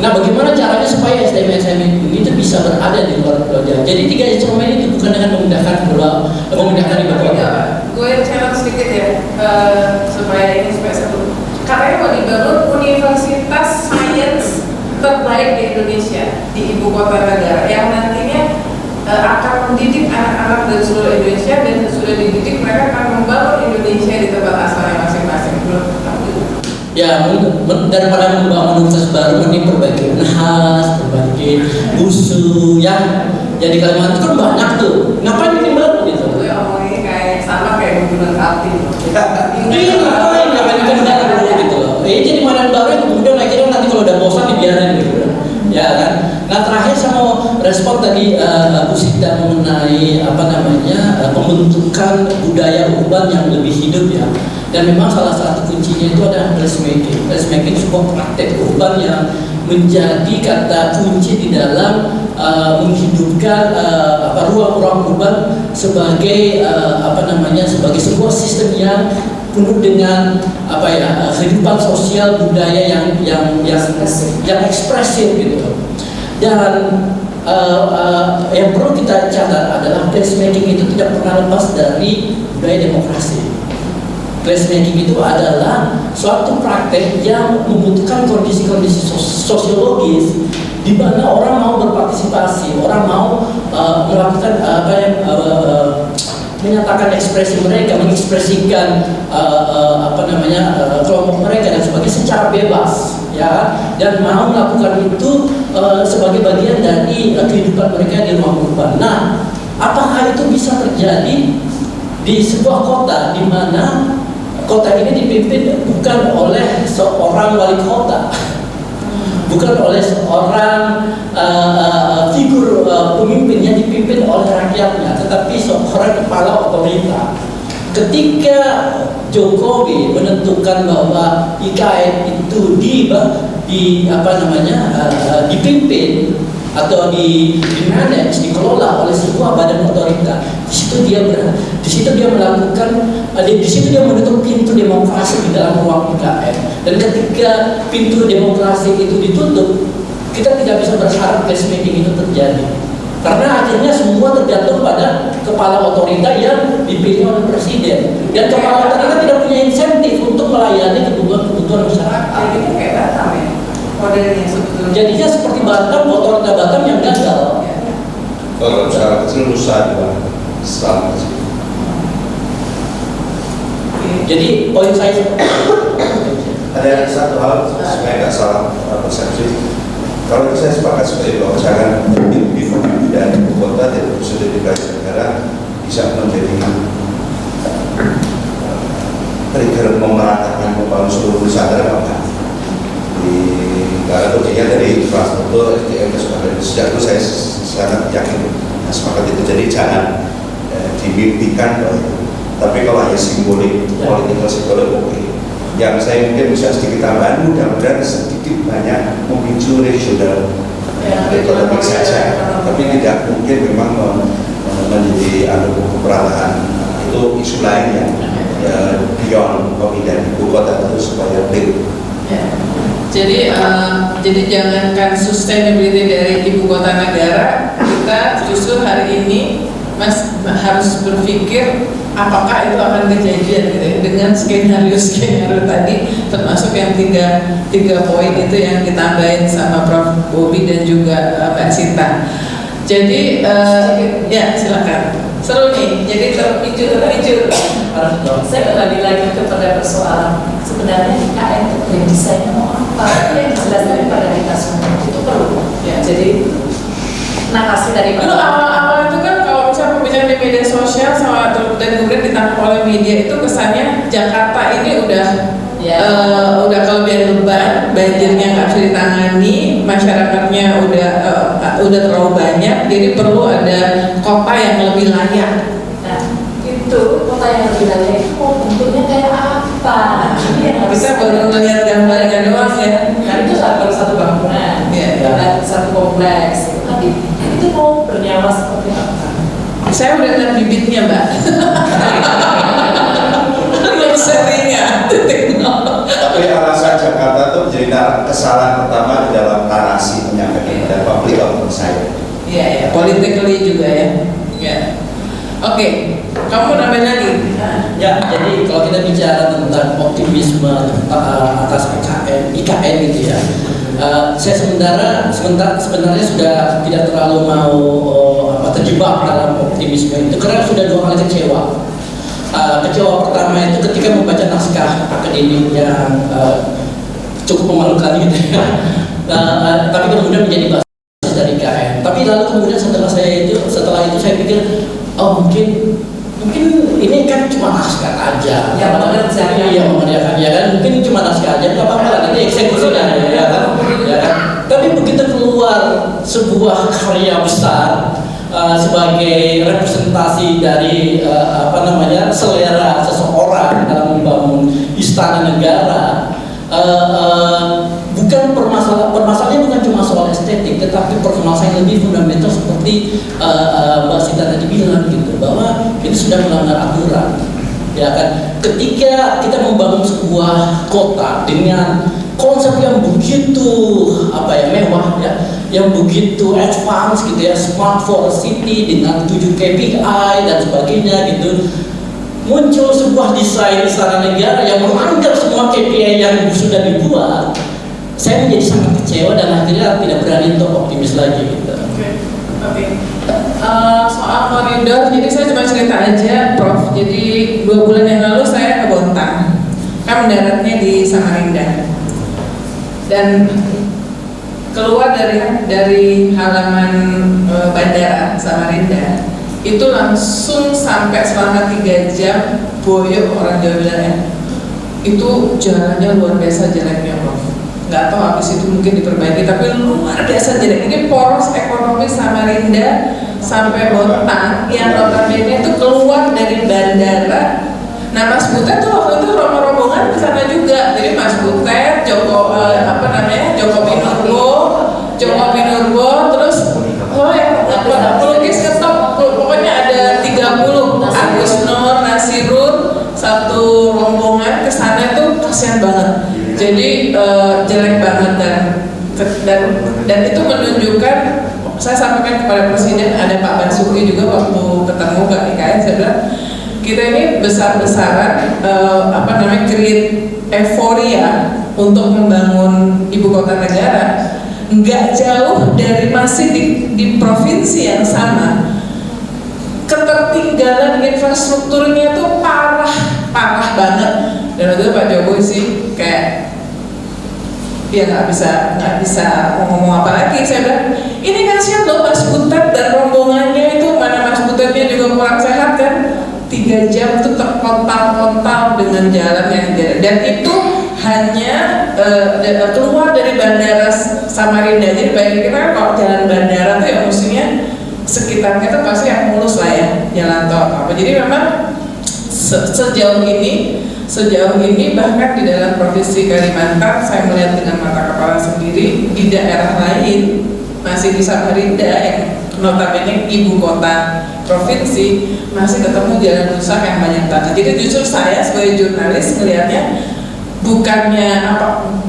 Nah, bagaimana caranya supaya SDM itu bisa berada di luar Pulau Jawa? Jadi 3 instrumen itu bukan dengan memindahkan ibu kota. Gue challenge sedikit ya, supaya satu. Katanya mau dibangun universitas sains terbaik di Indonesia di ibu kota negara yang nantinya akan mendidik anak-anak dari seluruh Indonesia, dan sudah dididik mereka akan membangun Indonesia di tempat asalnya masing-masing. Ya, daripada membangun universitas baru, mending perbaiki Unhas, perbaiki USU, ya. Jadi Kalimantan kan banyak tuh. Ngapain bikin baru gitu? Gue omongnya kayak sama kayak Gunung Api. Ini ngapain bikin baru gitu loh. Jadi mana baru yang kemudian akhirnya nanti kalau udah bosan dibiarin gitu. Ya kan. Nah, terakhir saya mau respon tadi Bu Sita mengenai pembentukan budaya urban yang lebih hidup ya. Dan memang salah satu kuncinya itu adalah placemaking. Placemaking sebuah praktek urban yang menjadi kata kunci di dalam menghidupkan ruang-ruang urban sebagai sebagai sebuah sistem yang penuh dengan kehidupan sosial budaya yang ekspresif gitu. Dan yang perlu kita catat adalah placemaking itu tidak pernah lepas dari budaya demokrasi. Placemaking itu adalah suatu praktek yang membutuhkan kondisi-kondisi sosiologis di mana orang mau berpartisipasi, orang mau melakukan menyatakan ekspresi mereka, mengekspresikan kelompok mereka dan sebagainya secara bebas, ya, dan mau melakukan itu sebagai bagian dari kehidupan mereka di ruang urban. Nah, apakah itu bisa terjadi di sebuah kota di mana kota ini dipimpin bukan oleh seorang wali kota, bukan oleh seorang figur pemimpin yang dipimpin oleh rakyatnya, tetapi seorang kepala otorita. Ketika Jokowi menentukan bahwa IKN itu dipimpin atau di-manage, dikelola oleh sebuah badan otorita, di situ dia menutup pintu demokrasi di dalam ruang IKN. Dan ketika pintu demokrasi itu ditutup, kita tidak bisa berharap placemaking itu terjadi, karena akhirnya semua tergantung pada kepala otorita yang dipilih oleh presiden, dan kepala otorita tidak punya insentif untuk melayani kebutuhan masyarakat. Jadi itu kayak Batam ya modelnya sebetulnya. Jadinya seperti Batam, otorita Batam yang gagal. Kalau secara kecil Nusa juga selama kecil. Jadi poin saya ada satu hal supaya nggak salah persepsi. Kalau saya sepakat seperti itu, jangan pindah ibu kota dari pusat dedikasi negara bisa menjadi trigger memeratakan membangun seluruh Nusantara, apa? Di negara kuncinya dari infrastruktur, SDM dan sebagainya. Sejak itu saya sangat yakin sepakat itu. Jadi jangan dimimpikan, tapi kalau hanya simbolik, political simbolik, oke. yang saya mungkin bisa sedikit tambahan, mudah-mudahan sedikit banyak memicu regional ekonomi saja, tapi tidak mungkin memang menjadi pemerataan. Itu isu lain yang beyond pemindahan ibu kota itu supaya clear. Jadi jangankan sustainability dari ibu kota negara, kita justru hari ini harus berpikir apakah itu akan kejadian gitu ya, dengan skenario tadi, termasuk yang tiga poin itu yang ditambahin sama Prof. Bobi dan juga Mbak Sinta. Jadi ya silakan. Seru nih, jadi terpicu. Saya kembali lagi kepada persoalan sebenarnya IKN itu yang desainnya mau apa, yang jelas daripada kita semua itu perlu. Ya, jadi narasi dari dulu awal-awal itu kan kalau misalnya pembicaraan di media sosial dan kemudian ditangkap oleh media itu kesannya Jakarta ini udah kelebihan beban, banjirnya nggak bisa ditangani, masyarakatnya udah terlalu banyak, jadi perlu ada kota yang lebih layak. Nah, itu kota yang lebih layak itu bentuknya kayak apa? Kita baru melihat gambarnya doang ya. Nah, itu baru satu bangunan, satu kompleks. Itu mau bernyawa seperti apa? Saya udah lihat bibitnya, Mbak. Seringnya Tapi alasan Jakarta itu menjadi kesalahan pertama di dalam narasi menyampaikan dan publik saya. Iya, politically juga ya. Ya. Oke, kamu nambahin lagi. Ya, jadi kalau kita bicara tentang optimisme atas IKN gitu ya, saya sebenarnya sudah tidak terlalu mau terjebak dalam optimisme itu karena sudah 2 kali kecewa. Kecewa pertama itu ketika membaca naskah akademik yang cukup memalukan gitu ya. Tapi kemudian menjadi basis dari IKN. Tapi lalu kemudian setelah itu saya pikir, oh mungkin ini kan cuma naskah aja. Yang mengerjakan. Iya, mengerjakan ya kan. Mungkin cuma naskah aja, nggak apa-apa lah, nanti eksekusinya ya kan. Tapi begitu keluar sebuah karya besar sebagai representasi dari selera seseorang dalam membangun istana negara, bukan permasalahannya bukan cuma soal estetik, tetapi permasalahan yang lebih fundamental seperti Mbak Sinta tadi bilang gitu, bahwa itu sudah melanggar aturan. Ya kan, ketika kita membangun sebuah kota dengan konsep yang begitu mewah ya, yang begitu advance gitu ya, smart for city dengan 7 KPI dan sebagainya gitu, muncul sebuah desain istana negara yang melanggar semua KPI yang sudah dibuat. Saya menjadi sangat kecewa dan akhirnya tidak berani untuk optimis lagi gitu. Oke. Soal koridor, jadi saya cuma cerita aja, Prof. Jadi 2 bulan yang lalu saya ke Bontang, kan mendaratnya di Samarinda, dan keluar dari halaman bandara Samarinda itu langsung sampai selama 3 jam boyok, orang Jawa bilangnya. Itu jalannya luar biasa jeleknya, Prof. Nggak tahu habis itu mungkin diperbaiki, tapi luar biasa jelek. Ini poros ekonomi Samarinda sampai Bontang yang notabene itu keluar dari bandara. Nah, Mas Butet tuh waktu itu rombongan ke sana juga. Jadi Mas Butet, Joko Pinurbo, terus pelukis ketop, pokoknya ada 30, Agus Nur, Nasirun, satu rombongan ke sana itu kasihan banget. Jadi jelek banget dan itu menunjukkan, saya sampaikan kepada Presiden, ada Pak Basuki juga waktu ketemu Pak IKN, saya bilang kita ini besar-besaran create euforia untuk membangun ibu kota negara, nggak jauh dari masih di provinsi yang sama, ketertinggalan infrastrukturnya tuh parah banget. Dan waktu itu Pak Jokowi sih kayak dia nggak bisa ngomong apa lagi. Saya bilang ini kasihan loh Mas Butet dan rombongannya itu, mana Mas Butetnya juga kurang sehat kan, 3 jam itu terkontal-kontal dengan jalan yang jelek, dan itu hanya keluar dari bandara Samarinda. Jadi bagi kita kan kalau jalan bandara tuh ya mestinya sekitarnya tuh pasti yang mulus lah ya, jalan tol apa. Jadi memang sejauh ini sejauh ini bahkan di dalam provinsi Kalimantan saya melihat dengan mata kepala sendiri, di daerah lain masih di Samarinda yang notabene ibu kota provinsi masih ketemu jalan rusak yang banyak banget. Jadi justru saya sebagai jurnalis melihatnya bukannya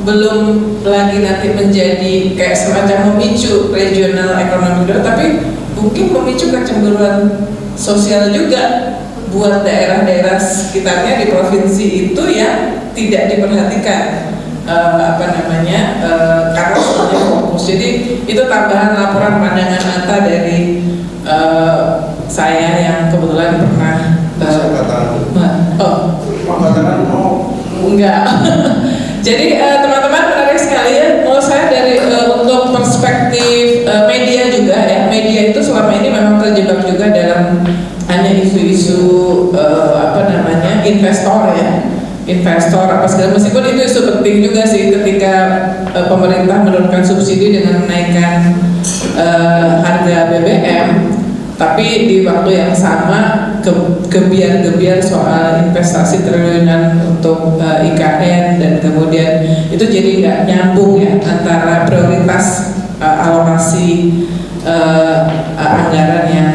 belum lagi nanti menjadi kayak semacam memicu regional ekonomi, tapi mungkin memicu kecemburuan sosial juga buat daerah-daerah sekitarnya di provinsi itu yang tidak diperhatikan karena semuanya fokus. Jadi itu tambahan laporan pandangan mata dari saya yang kebetulan pernah enggak. Jadi teman-teman menarik sekali ya, menurut saya dari untuk perspektif media juga ya, media itu selama ini memang terjebak juga dalam hanya isu-isu investor ya, investor apa segala, meskipun itu isu penting juga sih ketika pemerintah menurunkan subsidi dengan menaikkan harga BBM, tapi di waktu yang sama gebiar-gebiar soal investasi triliunan untuk IKN, dan kemudian itu jadi nggak nyambung ya antara prioritas alokasi anggaran yang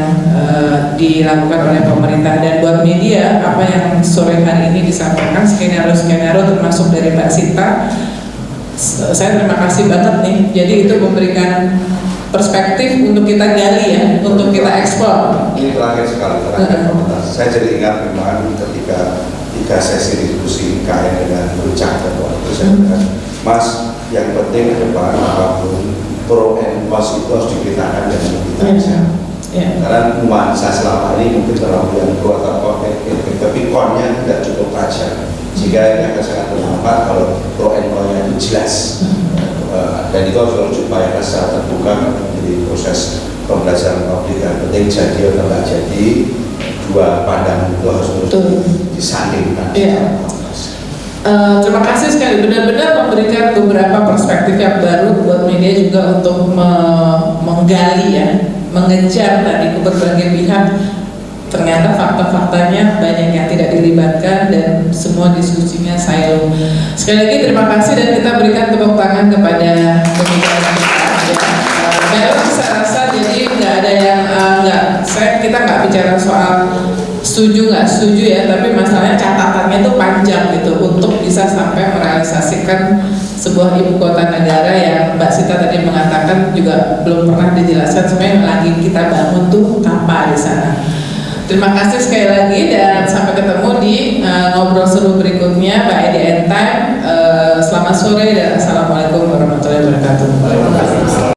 dilakukan oleh pemerintah. Dan buat media, apa yang sore hari ini disampaikan skenario-skenario termasuk dari Mbak Sinta, saya terima kasih banget nih. Jadi itu memberikan perspektif untuk kita gali ya, untuk kita eksplor. Ini terakhir sekali, saya jadi ingat memang ketika 3 sesi diskusi IKN dengan Rucak dan waktu saya bilang, Mas, yang penting ke depan apapun pro and cons itu harus diberitakan dengan kita aja. Karena nuansa selama ini mungkin terlalu yang pro atau kontra, tapi konnya tidak cukup tajam, sehingga ini akan sangat bermanfaat kalau pro and konnya itu jelas. Dan itu harus diupayakan secara terbuka menjadi proses pembelajaran publik yang penting, jadi atau tidak jadi, dua pandangan itu harus disandingkan. Terima kasih sekali, benar-benar memberikan beberapa perspektif yang baru buat media juga untuk menggali ya, mengejar tadi ke berbagai pihak. Ternyata fakta-faktanya banyak yang tidak dilibatkan dan semua diskusinya silo. Sekali lagi terima kasih, dan kita berikan tepuk tangan kepada pembicara kita. Memang saya rasa jadi nggak ada yang kita nggak bicara soal setuju nggak setuju ya, tapi masalahnya catatannya itu panjang gitu untuk bisa sampai merealisasikan sebuah ibu kota negara yang Mbak Sita tadi mengatakan juga belum pernah dijelaskan sebenarnya yang lagi kita bangun tuh apa di sana. Terima kasih sekali lagi, dan sampai ketemu di ngobrol seru berikutnya Pak Edi End Time. Selamat sore dan assalamualaikum warahmatullahi wabarakatuh.